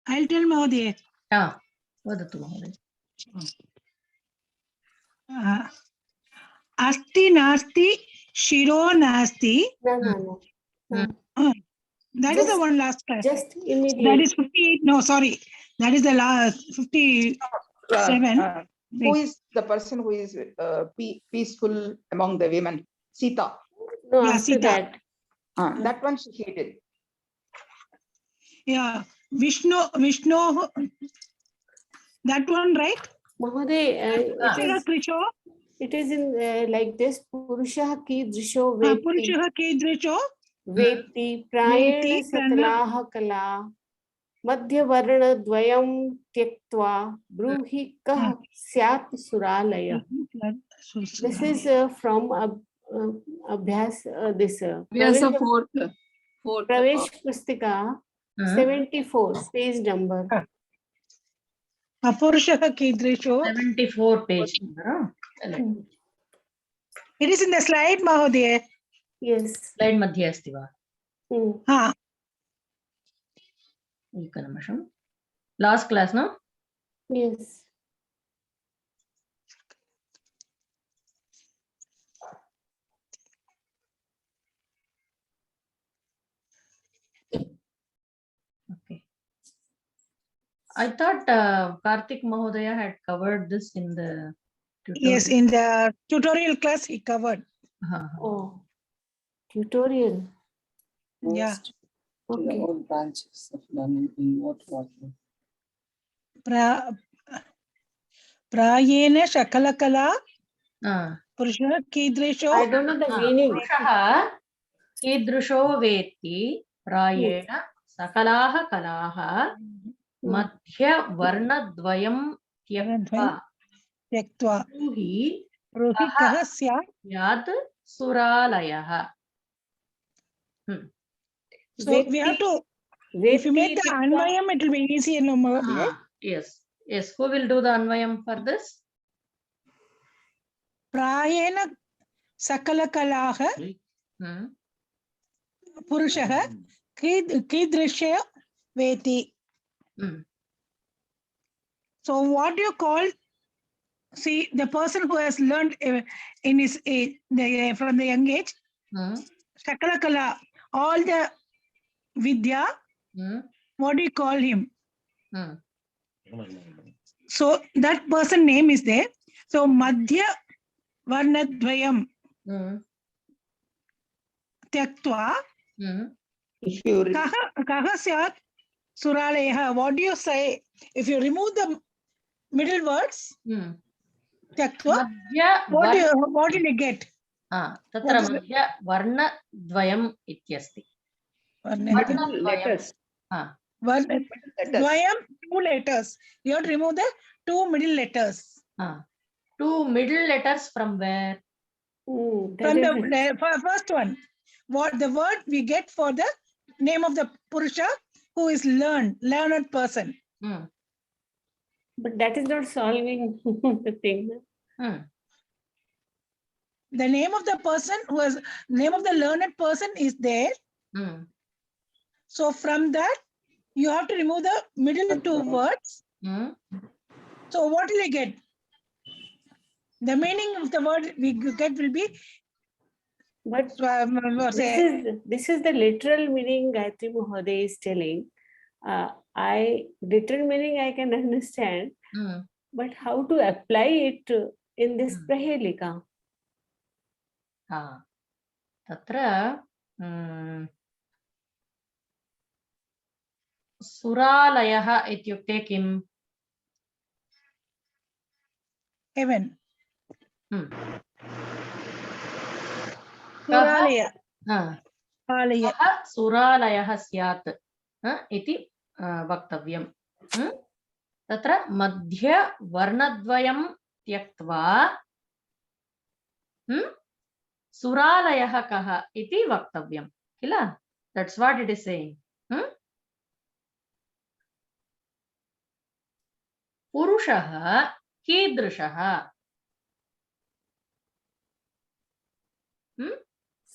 I'll tell Mahodaya. वदतु महोदय। अस्ति नास्ति शिरो नास्ति. No. That is the one last class. Just immediately. That is 58. No, sorry. That is the last 57. Who is the person who is peaceful among the women? Sita. No, Yeah, after Sita. That one she hated. Yeah, Vishnu, that one, right? Mahoday, it is in like this. Purusha ki drisho veti. Purusha ki drisho veti prayena satlaha kala madhya varna dvayam tyaktva bruhi kah syat suralaya. This is from Abhyas, this Pravesh Pustika 74, page number. Purusha ki drisho 74 page number. It is in the slide, Mahodaya. Yes. Slide मध्ये अस्ति वा? एकनिमिषम्. Last class, no? Yes. Okay. I thought Karthik Mahodaya had covered this in the tutorial. Yes, in the tutorial class he covered. Oh, tutorial. Yeah. Okay. All branches of learning in what module? Prayena shakalakala. Purusha kidrisho. I don't know the meaning. Purushah कीदृशो वेत्ति प्रायेण सकलाः कलाः मध्यवर्णद्वयं त्यक्त्वा ब्रूहि कः स्यात् सुरालयः. So we have to, if you make the anvayam, it will be easier. No more. Yes. Who will do the anvayam for this? Prayena sakala kalaha. पुरुषः कीदृश वेति. So what do you call, see, the person who has learned in his age, from the young age, Sakala Kala, all the Vidya, what do you call him? So that person name is there. So Madhya Varnadvayam Tyaktva Kaha Syat Suraleha. What do you say? If you remove the middle words, Tyaktva, what do you get? तत्र मध्य वर्णद्वयम् इत्यस्ति. Letters. Dvayam, 2 letters. You have to remove the 2 middle letters. 2 middle letters from where? From the first one. What the word we get for the name of the Purusha who is learned person. But that is not solving the thing. The name of the person name of the learned person is there. So from that, you have to remove the middle 2 words. So what will you get? The meaning of the word we get will be. But this is the literal meaning Gayatri Mahoday is telling. Literal meaning I can understand, but how to apply it in this Prahelika? तत्र सुरालयः इत्युक्ते किम्? Heaven. सुरालयः स्यात् इति वक्तव्यम्. तत्र मध्यवर्णद्वयं त्यक्त्वा सुरालयः कः इति वक्तव्यं किल? That's what it is saying. पुरुषः कीदृशः?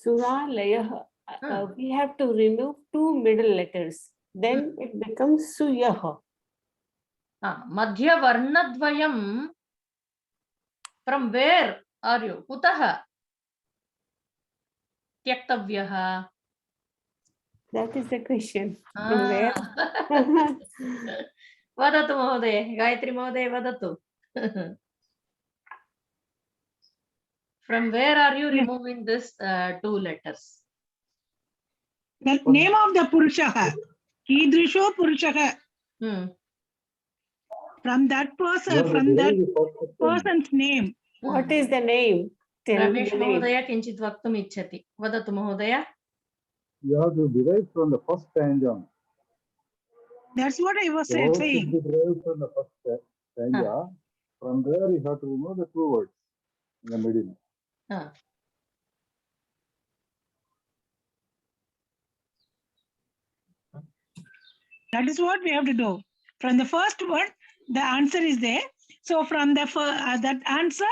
Suralayah. We have to remove 2 middle letters. Then it becomes Suyah. मध्यवर्णद्वयं. From where are you? कुतः त्यक्तव्यः? That is the question. From where? वदतु महोदय, गायत्री महोदय वदतु. From where are you removing this 2 letters? The name of the Purusha, Kidrisho Purusha. From that person, from that person's name. What is the name? Ramesh महोदय किञ्चित् वक्तुम् इच्छति. वदतु महोदय. You have to derive from the first stanza. That's what I was saying. Derive from the first stanza. From there you have to remove the 2 words in the middle. That is what we have to do. From the first one, the answer is there. So from the that answer,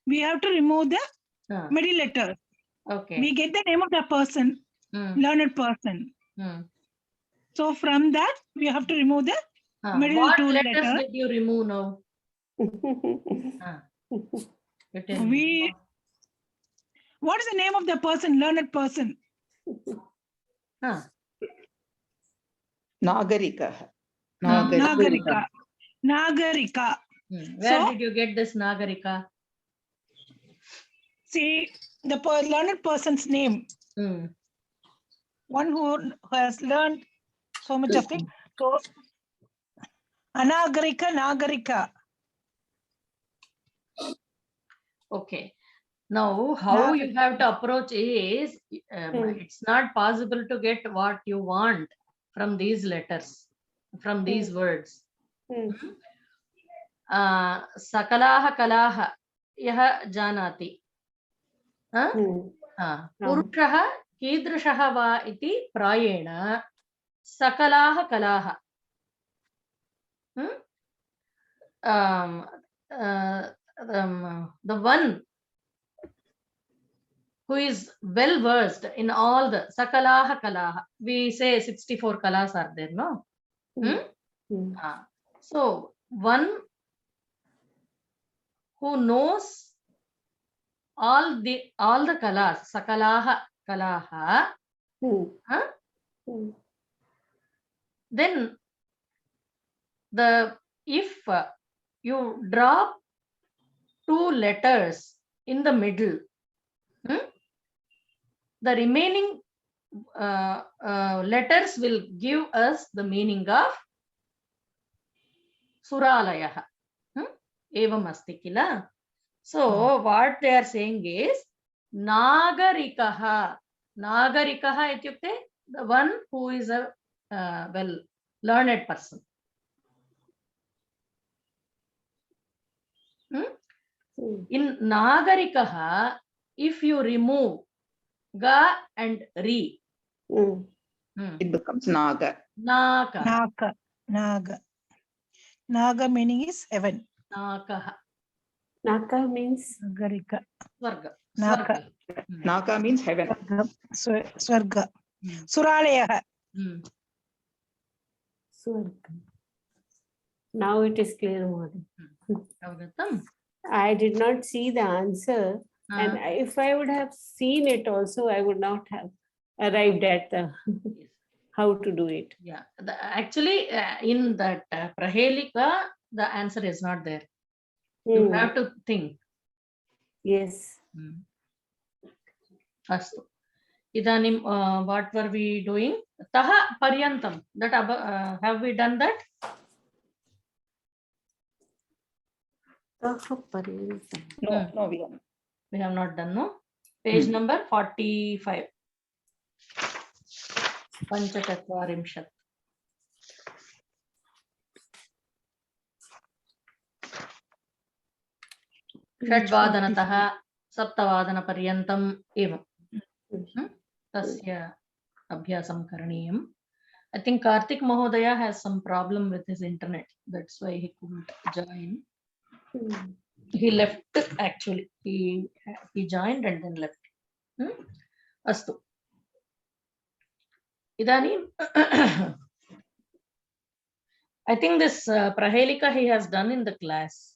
we have to remove the middle letter. Okay. We get the name of the person, learned person. So from that, we have to remove the middle what 2 letters letters. did you remove now? What is the name of the person, learned person? Nagarika. Nagarika. Where did you get this Nagarika? See, the learned person's name. One who has learned so much of it. So, Anagarika, Nagarika. Okay. Now, how you have to approach is, it's not possible to get what you want from these letters, from these words. Sakalaha kalaha yah janati. Purushaha कीदृशः वा इति प्रायेण सकलाः कलाः. The one who is well versed in all the sakalaha kalaha. We say 64 kalas are there, no? So one who knows all the kalas, sakalaha kalaha, then if you drop 2 letters in the middle, the remaining letters will give us the meaning of Suralayah. Evam asti kila. So what they are saying is Nagarikaha. Nagarikaha ityukte, the one who is a well learned person. In Nagarikaha, if you remove ga and ri, It becomes Naga. Naka. Naga. Naga. Naga meaning is heaven. Nakaha. Naka means Nagarika. Swarga. Naka. Naga means heaven. Swarga. Suralayah. Swarga. Now it is clear, Modi. Avagatam? I did not see the answer, and if I would have seen it also, I would not have arrived at the how to do it. Yeah, actually in that Prahelika, the answer is not there. You have to think. Yes. Astu. Idanim, what were we doing? Taha paryantam. That have we done that? Taha paryantam. No, we haven't. We have not done, no? Page number 45. Panchachatvarimshat. षड्वादनतः सप्तवादनपर्यन्तम् एवं तस्य अभ्यासं करणीयम्. I think Karthik Mahodaya has some problem with his internet. That's why he couldn't join. He left actually. He joined and then left. Astu. Idanim, I think this Prahelika he has done in the class.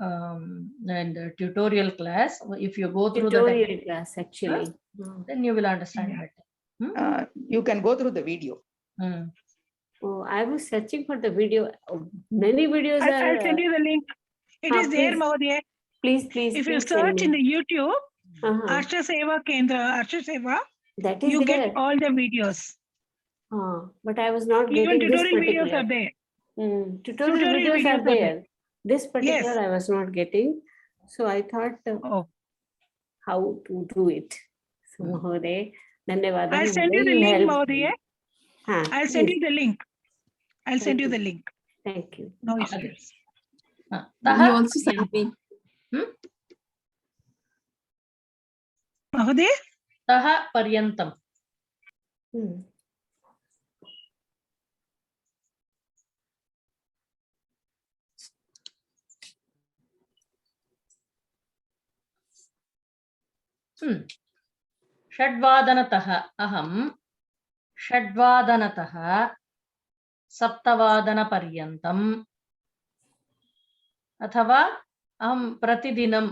And the tutorial class, if you go through tutorial class actually, then you will understand better. You can go through the video. Oh, I was searching for the video. Many videos are. I'll send you the link. It is there, Mahodaya. Please. If you search in the YouTube, Ashta Seva Kendra, Ashta Seva, that is you there. get all the videos. But I was not Even getting this tutorial particular. videos are there. Tutorial videos are there. This particular Yes. I was not getting. So I thought how to do it. So Mahodaya, Dhanyavada. I'll send you the link, Mahodaya. I'll send please. you the link. I'll send you the link. Thank you. No issues. You also sent me. Mahodaya? Taha paryantam. षड्वादनतः अहं षड्वादनतः सप्तवादनपर्यन्तम् अथवा अहं प्रतिदिनं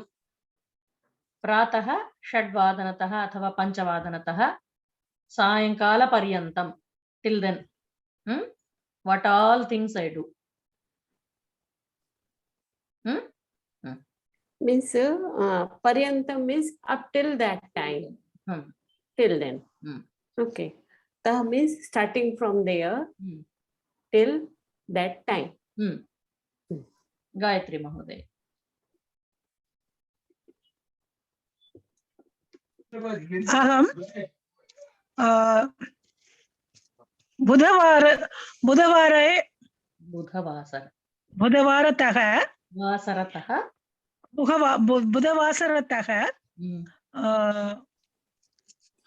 प्रातः षड्वादनतः अथवा पञ्चवादनतः सायंकालपर्यन्तं till then what all things I do. Means paryantam means up till that time. Till then. Okay. Tah means starting from there till that time. Gayatri Mahoday. अहं बुधवारतः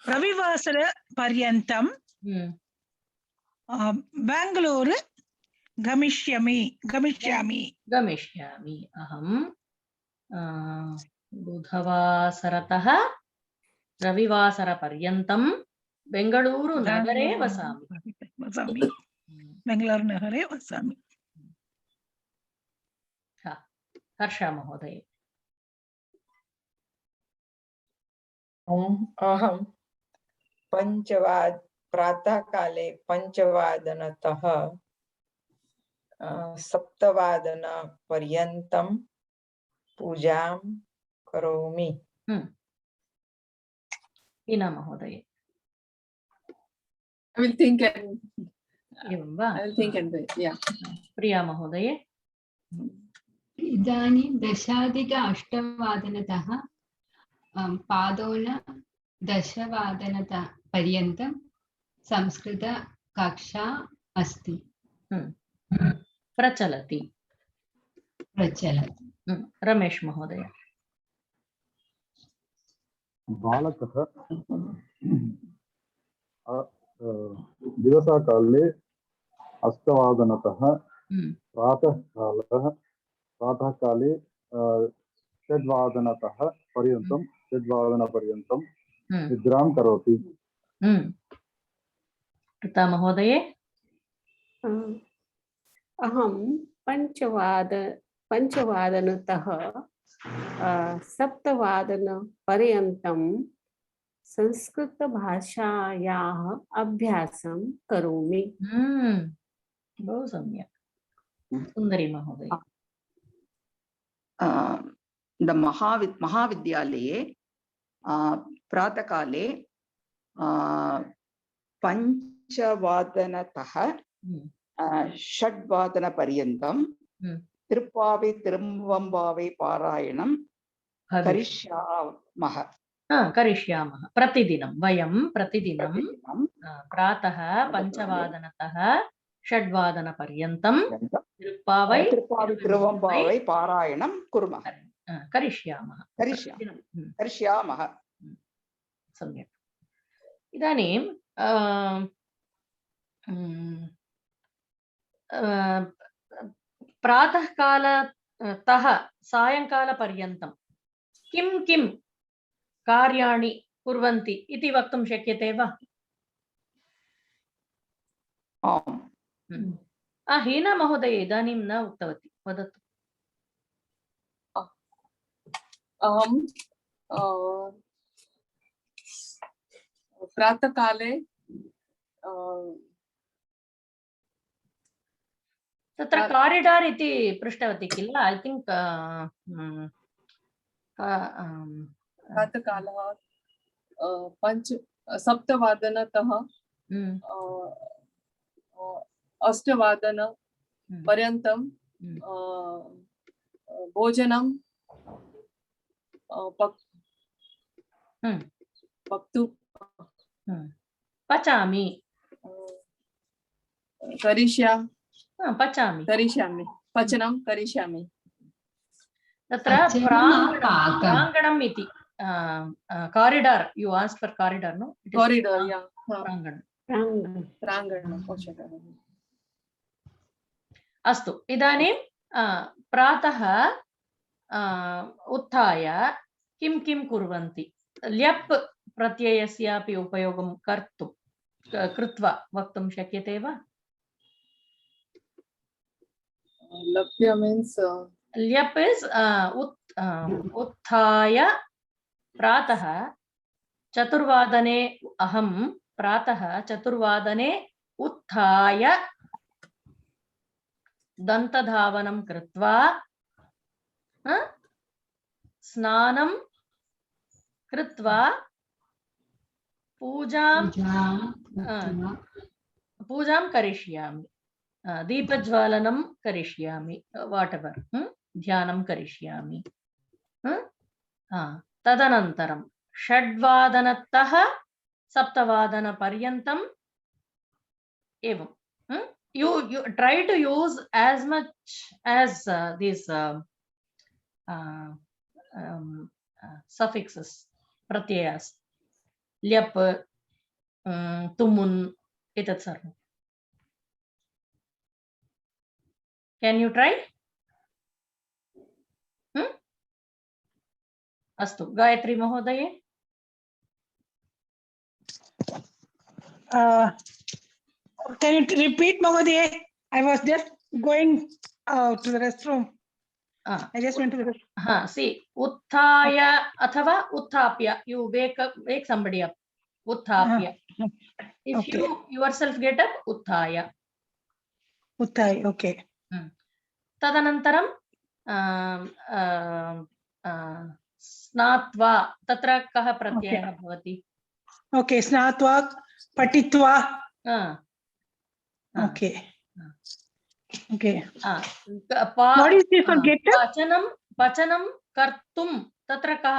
रविवासरपर्यन्तं बेंगलूरु गमिष्यामि अहं बुधवासरतः रविवासरपर्यन्तं बेङ्गळूरुनगरे वसामि। बेङ्गळूरुनगरे वसामि। हर्षा महोदय। अहं प्रातःकाले 5 7 पूजां करोमि। हीना महोदय। I will think and एवं वा? I will think and do it. Yeah. प्रिया महोदय। इदानीं 10:08 पादोन 10 पर्यन्तं संस्कृतकक्षा अस्ति। प्रचलति। रमेश महोदय। बालकः दिवसकाले 8 प्रातःकाले 6 निद्रां करोति। कृता महोदय। अहं 5:05 7 संस्कृतभाषायाः अभ्यासं करोमि। बहु सम्यक्। सुन्दरी महोदय। महाविद्यालये प्रातःकाले 5 6 पर्यन्तं तिरुप्पावे तिरुवम्बावे पारायणं करिष्यामः। प्रतिदिनं वयं प्रतिदिनं प्रातः 5 पर्यन्तं तिरुप्पावै तिरुवम्बावै पारायणं कुर्मः। करिष्यामः। सम्यक्। इदानीं प्रातःकालतः सायङ्कालपर्यन्तं किं किं कार्याणि कुर्वन्ति इति वक्तुं शक्यते वा? हीना महोदय इदानीं न उक्तवती, वदतु। अहं प्रातःकाले तत्र कारिडार् इति पृष्टवती किल? ऐ थिङ्क् प्रातःकालः 7 8 पर्यन्तं भोजनं पचामि। पचनं करिष्यामि। तत्र प्राङ्गणम् इति corridor, you ask for corridor, no? Corridor, या। प्राङ्गणम्। अस्तु, इदानीं प्रातः उत्थाय किं किं कुर्वन्ति? ल्यप् प्रत्ययस्यापि उपयोगं कृत्वा वक्तुं शक्यते वा? लप्य मीन्स ल्यप् इस् उत्थाय प्रातः 4 अहं प्रातः 4 उत्थाय दन्तधावनं कृत्वा स्नानं कृत्वा पूजां करिष्यामि, दीपज्वालनं करिष्यामि, वाटेवर्, ध्यानं करिष्यामि। तदनन्तरं 6 पर्यन्तम् एवं you try to use as much as these suffixes, pratyayas, lyap, tumun, etat sarvam. Can you try? अस्तु, गायत्री महोदये। Can you repeat, Mahodaya? I was just going to the restroom. I just went to the restroom. See, uthaya athava uthapya. You wake somebody up. Uthapya. If Okay. you yourself get up, uthaya. Utthaya, okay. Tadanantaram स्नात्वा तत्र कः प्रत्ययः भवति? Okay, snatva, patitva. Okay. Okay. What is this for get up? पचनं कर्तुं तत्र कः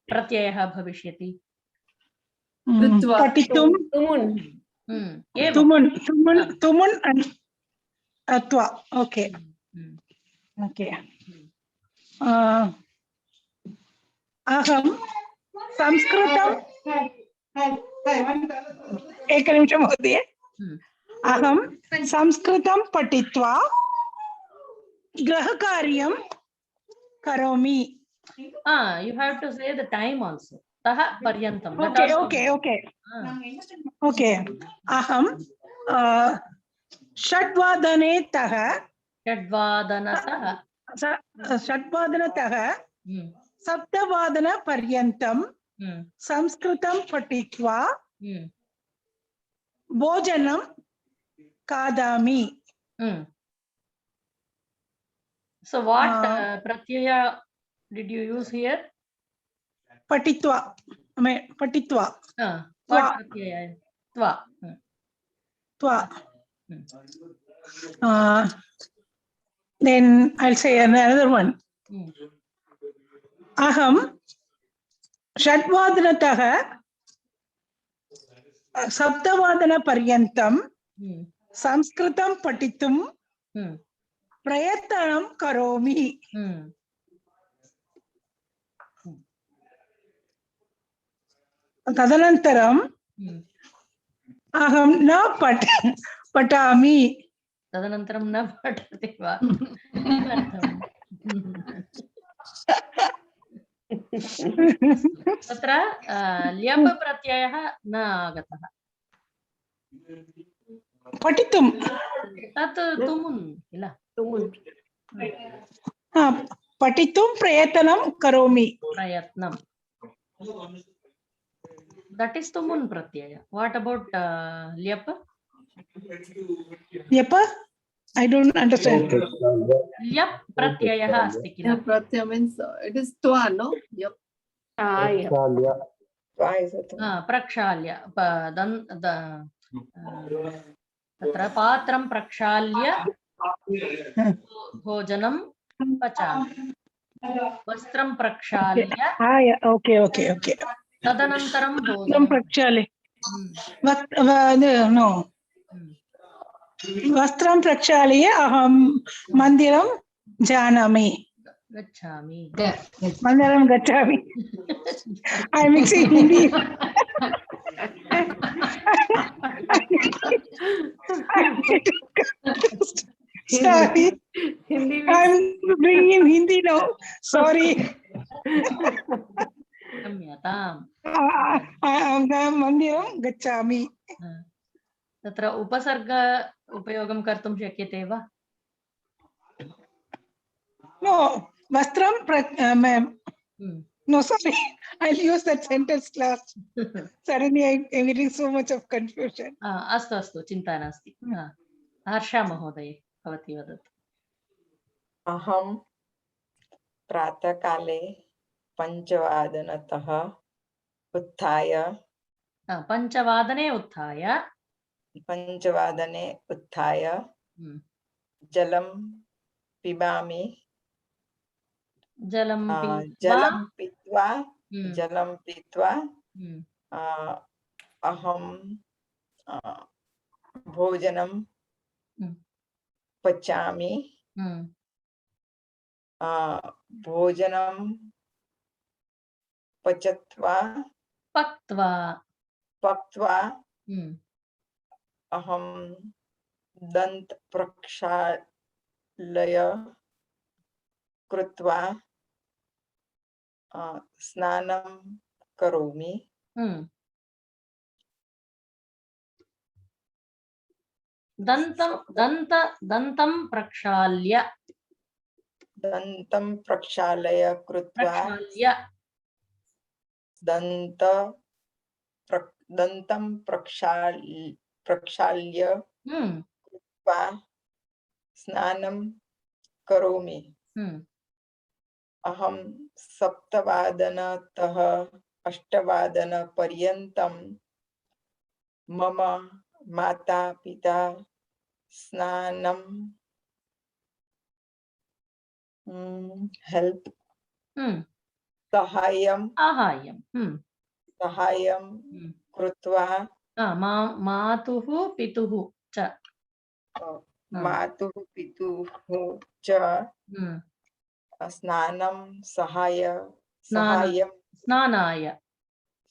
प्रत्ययः भविष्यति? Patitum. Tumun and atva. Okay. Okay. Aham Sanskritam. एकनिमिषं महोदय. Aham Sanskritam patitva grahakaryam karomi. You have to say the time also. Tah paryantam. Okay. Aham षड्वादने तः सप्तवादन पर्यन्तं संस्कृतं पठित्वा भोजनं खादामि. So what pratyaya did you use here? Patitva. Patitva. What pratyaya? Tva. Tva. Then I'll say another one. Aham षड्वादनतः सप्तवादन पर्यन्तं संस्कृतं पठितुं प्रयत्नं करोमि. तदनन्तरं अहं न पठामि. तदनन्तरं न पठति वा? तत्र ल्यप् प्रत्ययः न आगतः. पठितुं तत् तुमुन् किल? पठितुं प्रयत्नं करोमि. प्रयत्नं. That is tumun pratyaya. What about lyap? Lyap? I don't understand. Lyap pratyayah asti kila. Pratyaya means it is twa, no? Yep. Prakshalya. Tatra patram prakshalya bhojanam pachami. Vastram prakshalya. Okay. Tadanantaram bhojanam. Prakshale. No. Vastram prakshalya aham mandiram janami. Gachami. Mandiram gachami. I'm mixing Hindi. Sorry. I'm bringing in Hindi now. Sorry. Mandiram gachami. तत्र उपसर्ग उपयोगं कर्तुं शक्यते वा? No, vastram no, sorry. I'll use that sentence class. Suddenly I'm getting so much of confusion. अस्तु चिन्ता नास्ति. हर्षा महोदय भवती वदतु. अहं प्रातःकाले 5 वादनतः उत्थाय 5 वादने उत्थाय जलं पिबामि. जलं पीत्वा अहं भोजनं पचामि. भोजनं पक्त्वा अहं दंत प्रक्षालय कृत्वा स्नानं करोमि. दन्तं प्रक्षाल्य दन्तं प्रक्षालय कृत्वा दन्तं प्रक्षाल्य कृत्वा स्नानं करोमि। अहं 7:00 8:00 मम माता पिता स्नानं हेल्प सहायं कृत्वा मातुः पितुः च मातुः पितुः च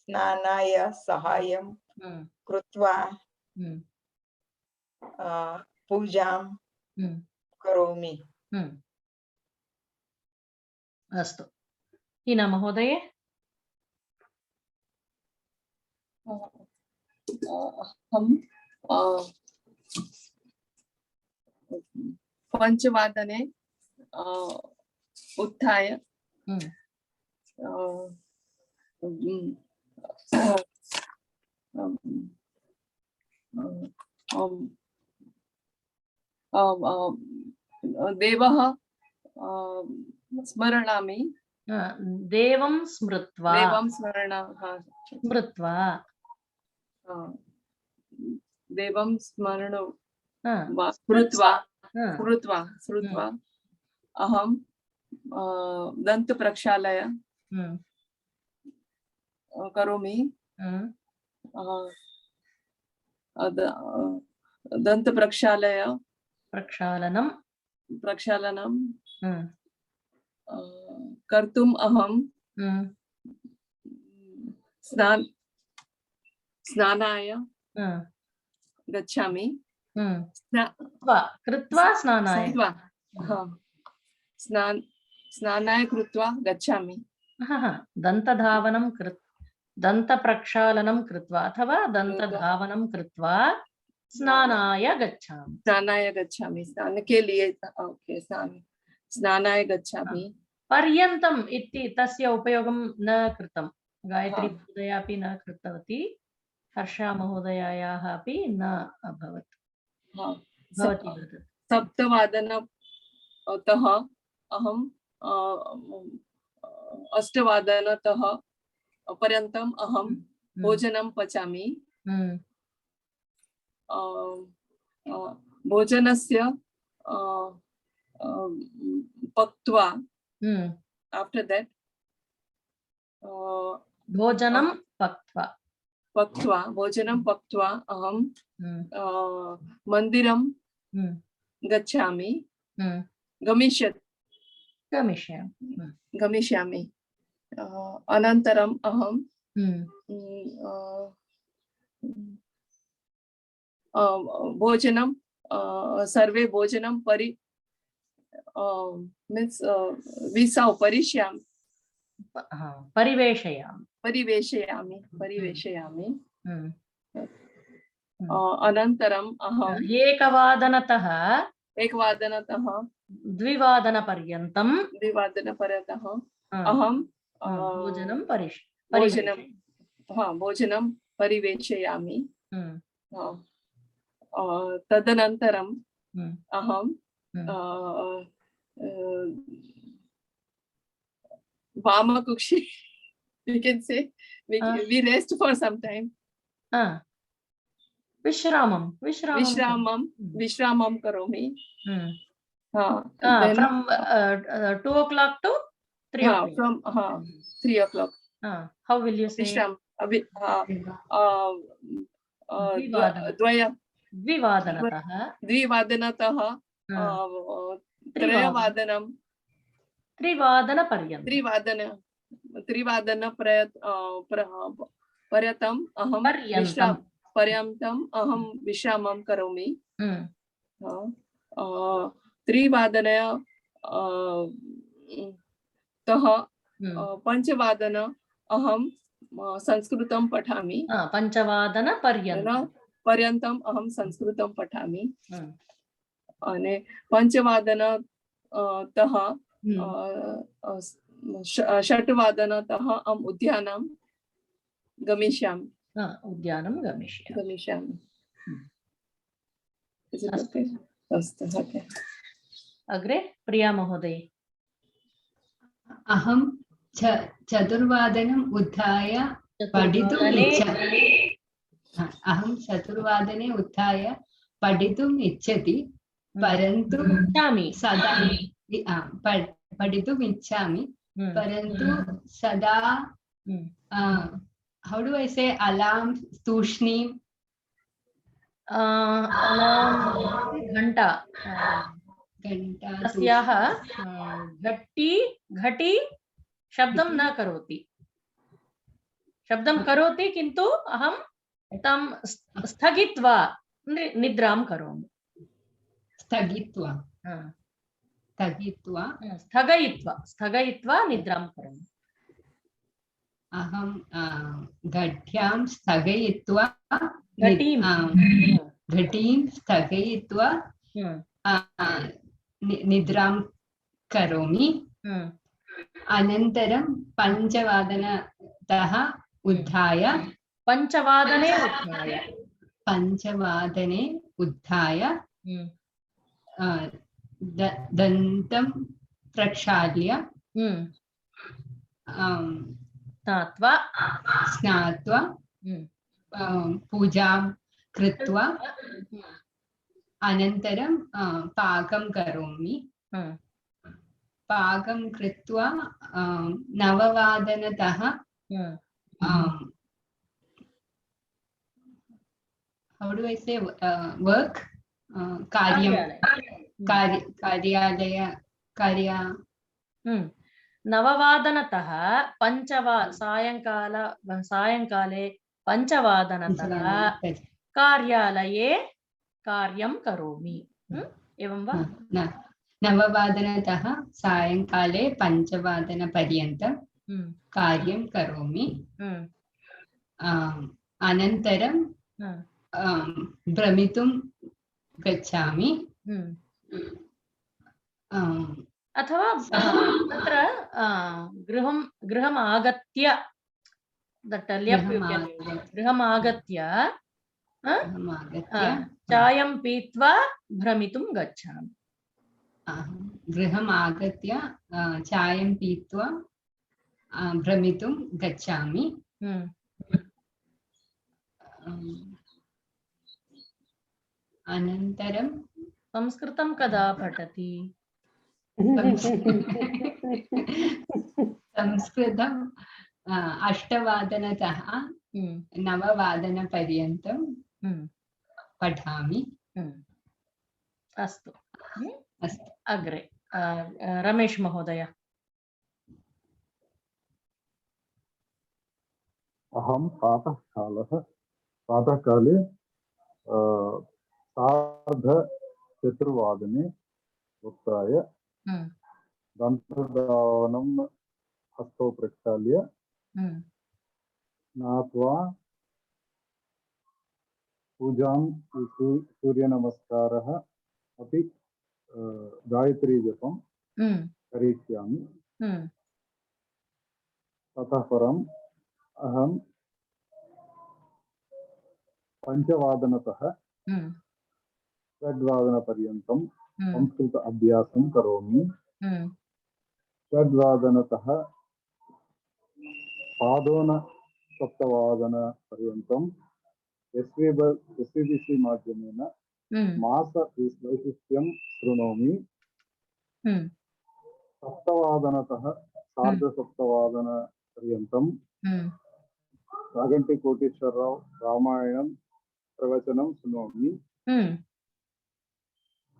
स्नानाय सहायं कृत्वा पूजां करोमि। अस्तु, हीना महोदये। अहं 5:00 उत्थाय देवः स्मरामि। देवं स्मृत्वा देवं स्मृत्वा अहं दन्तप्रक्षालय करोमि। प्रक्षालनं कर्तुम् अहं स्नानाय गच्छामि। स्नानाय कृत्वा गच्छामि। दन्तप्रक्षालनं कृत्वा अथवा दन्तधावनं कृत्वा स्नानाय गच्छामि। स्नान के लिए स्नानाय गच्छामि। पर्यन्तम् इति तस्य उपयोगं न कृतं। गायत्री महोदया अपि न कृतवती, हर्षा महोदयायाः अपि न अभवत्। भवती वदतु। 7:00 अहं 8:00 पर्यन्तम् अहं भोजनं पचामि। भोजनस्य पक्त्वा after that भोजनं पक्त्वा अहं मन्दिरं गच्छामि। गमिष्यामि। अनन्तरम् अहं भोजनं सर्वे भोजनं परिवेशयामि। अनन्तरम् अहं 1:00 2:00 अहं भोजनं परिवेशयामि। तदनन्तरम् अहं वामकुक्षि we can say we rest for some time. विश्रामं करोमि। from 2:00 to 3:00. From 3:00. How will you say? द्विवादनतः 3:00 पर्यन्तम् अहं विश्रामं करोमि। 3:00 5:00 अहं संस्कृतं पठामि। 5:00 पर्यन्तम् अहं संस्कृतं पठामि अने पञ्चवादनतः 6:00 अहम् उद्यानं गमिष्यामि अस्तु अग्रे प्रिया महोदय अहं चतुर्वादनम् उत्थाय पठितुम् इच्छामि अहं चतुर्वादने उत्थाय पठितुम् इच्छति परन्तु सदा पठितुम् इच्छामि परन्तु सदा how do I say alarm तूष्णीं घंटा तस्याः घटी शब्दं न करोति शब्दं करोति किन्तु अहं तं स्थगित्वा निद्रां करोमि स्थगयित्वा निद्रां करोमि अहं घट्यां स्थगयित्वा घटीं स्थगयित्वा निद्रां करोमि अनन्तरं पञ्चवादनतः उत्थाय दन्तं प्रक्षाल्य स्नात्वा पूजां कृत्वा अनन्तरं पाकं करोमि पाकं कृत्वा 9:00 how do I say work कार्यालय 9:00 सायंकाले 5:00 कार्यालये कार्यं करोमि एवं वा 9:00 सायंकाले 5:00 पर्यन्तं कार्यं करोमि अनन्तरं भ्रमितुं गच्छामि अथवा तत्र गृहम् आगत्य गृहम् आगत्य चायं पीत्वा भ्रमितुं गच्छामि गृहम् आगत्य चायं पीत्वा भ्रमितुं गच्छामि अनन्तरं संस्कृतं कदा पठति संस्कृतं 8:00 9:00 पर्यन्तं पठामि अस्तु अग्रे रमेश महोदय अहं प्रातःकाले 4:30 उत्थाय दन्तधावनं हस्तौ प्रक्षाल्य स्नात्वा पूजां सूर्यनमस्कारः अपि गायत्री जपं करिष्यामि ततः परम् अहं 5:00 षड्वादनपर्यन्तं संस्कृत अभ्यासं करोमि 6:00 पादोनसप्तवादनपर्यन्तं SVBC माध्यमेन मासवैशिष्ट्यं शृणोमि 7:00 सार्धसप्तवादनपर्यन्तं रागंटी कोटेश्वरराव रामायणं प्रवचनं शृणोमि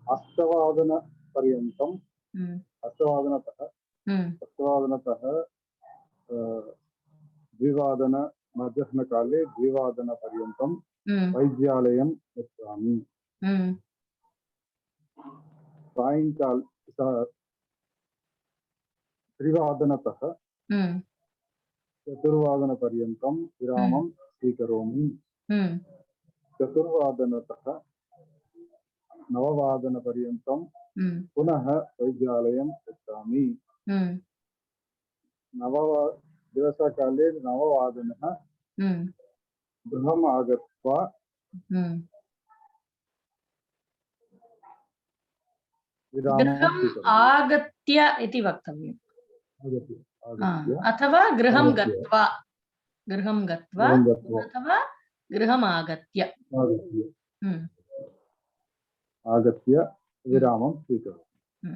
8:00 8:00 द्विवादन मध्याह्नकाले 2:00 पर्यन्तं वैद्यालयं गच्छामि सायंकाल 3:00 4:00 पर्यन्तं विरामं स्वीकरोमि चतुर्वादनतः 9वादनपर्यन्तं पुनः वैद्यालयं गच्छामि। दिवसकाले 9वादनः गृहम् आगत्वा गृहम् आगत्य इति वक्तव्यम् अथवा गृहं गत्वा अथवा गृहम् आगत्य विरामं स्वीकरोमि।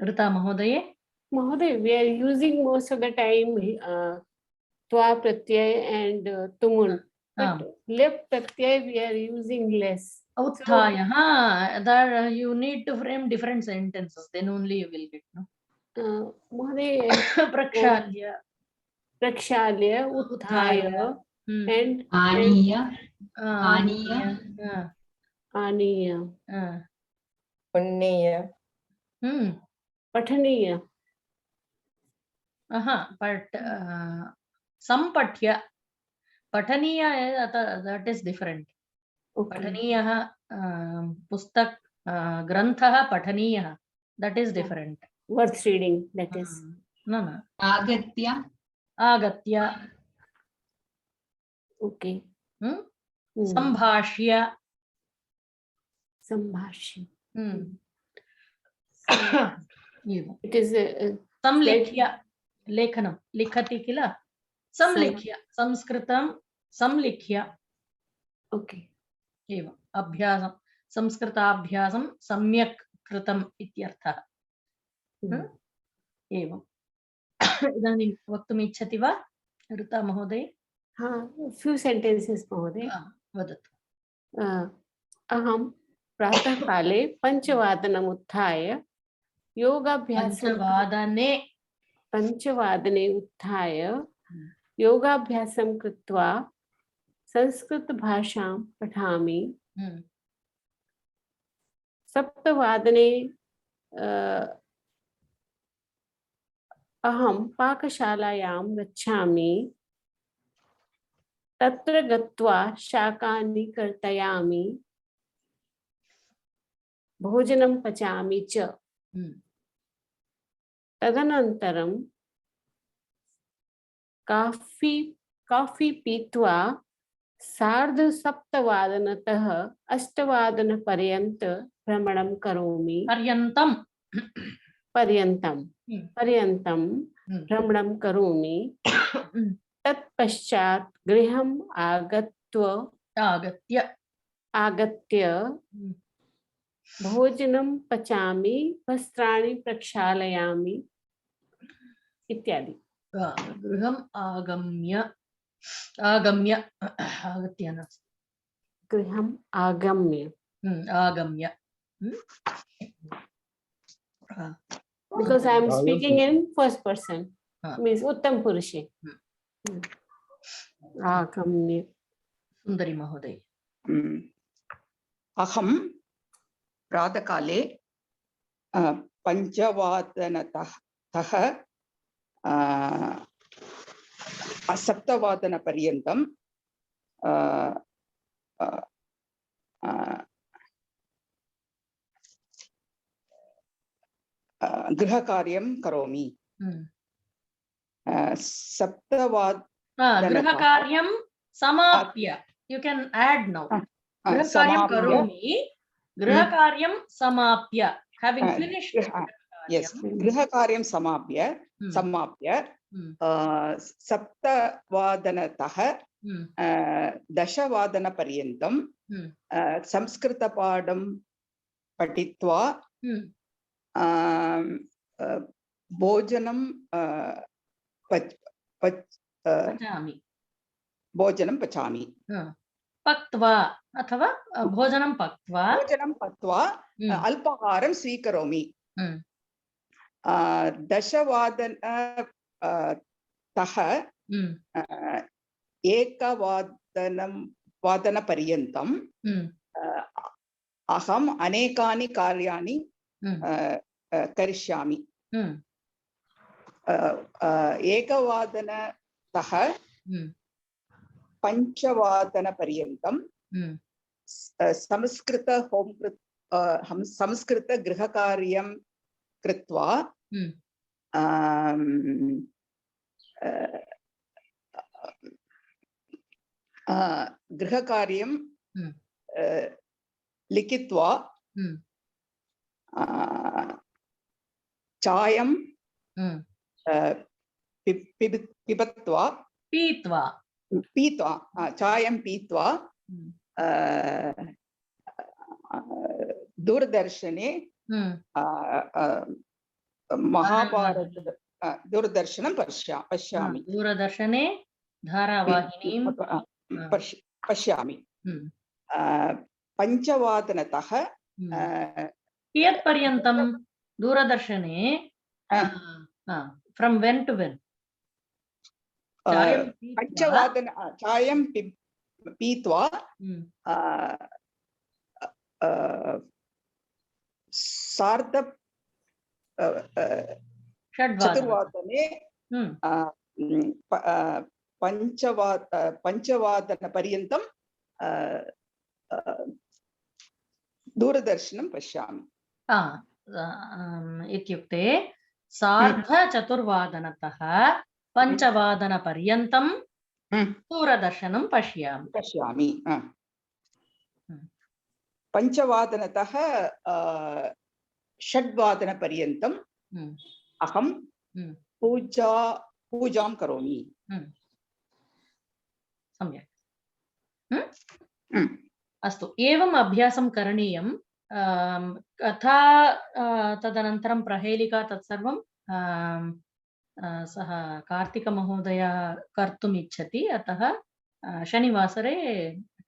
ऋता महोदये। Mahoday, we are using most of the time twa pratyay and tumun, but lep pratyay we are using less. Utthaya, that you need to frame different sentences, then only you will get, no? Mahoday, prakshalya, utthaya, and aniya, पुण्येय pathaniya. But sampatya, pataniya, that is different. Pataniyah, pustak, grantha, pataniyah, that is different. Worth reading, that is. No. agatya. Okay. Sambhashya. It is samlikhya, lekhanam, likhati kila. Samlikhya, samskritam, samlikhya. Okay. एवम् अभ्यासं संस्कृताभ्यासं सम्यक् कृतम् इत्यर्थः। एवम् इदानीं वक्तुम् इच्छति वा ऋता महोदय? few sentences महोदय। वदतु। अहं प्रातःकाले 5वादनम् उत्थाय पंचवादने उत्थाय योगाभ्यासं कृत्वा संस्कृतभाषां पठामि। 7वादने अहं पाकशालायां गच्छामि। तत्र गत्वा शाकानि कर्तयामि, भोजनं पचामि च। तदनन्तरं काफी पीत्वा 7:30तः 8वादनपर्यन्त भ्रमणं करोमि। पर्यन्तं भ्रमणं करोमि। तत्पश्चात् गृहम् आगत्य भोजनं पचामि, वस्त्राणि प्रक्षालयामि इत्यादि। गृहम् आगत्य गृहम् आगम्य because I am speaking in first person, means उत्तम पुरुषे। आगम्य। सुन्दरी महोदय। अहं प्रातःकाले 5वादनतः 7वादनपर्यन्तं गृहकार्यं करोमि। गृहकार्यं समाप्य, you can add now. गृहकार्यं करोमि, गृहकार्यं समाप्य, having finished. Yes, गृहकार्यं समाप्य 7वादनतः 10वादनपर्यन्तं संस्कृतपाठं पठित्वा भोजनं पचामि। पक्त्वा अथवा भोजनं पक्त्वा अल्पाहारं स्वीकरोमि। 10वादनतः 1वादनपर्यन्तम् अहम् अनेकानि कार्याणि करिष्यामि। 1वादनतः पञ्चवादनपर्यन्तं संस्कृत गृहकार्यं कृत्वा गृहकार्यं लिखित्वा चायं पीत्वा चायं पीत्वा दूरदर्शने महाभारत दूरदर्शनं पश्यामि दूरदर्शने धारावाहिनीं पश्यामि पञ्चवादनतः कियत् पर्यन्तं दूरदर्शने फ्रॉम when to when पञ्चवादन चायं पीत्वा सार्ध चतुर्वादने पञ्चवादनपर्यन्तं दूरदर्शनं पश्यामि। इत्युक्ते सार्धचतुर्वादनतः पञ्चवादनपर्यन्तं दूरदर्शनं पश्यामि। पञ्चवादनतः षड्वादनपर्यन्तम् अहं पूजां करोमि। सम्यक्। अस्तु, एवम् अभ्यासं करणीयं। कथा तदनन्तरं प्रहेलिका तत्सर्वं सः कार्तिकमहोदयः कर्तुम् इच्छति, अतः शनिवासरे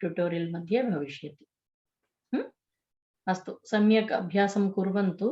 ट्यूटोरियल् मध्ये भविष्यति। अस्तु, सम्यक् अभ्यासं कुर्वन्तु।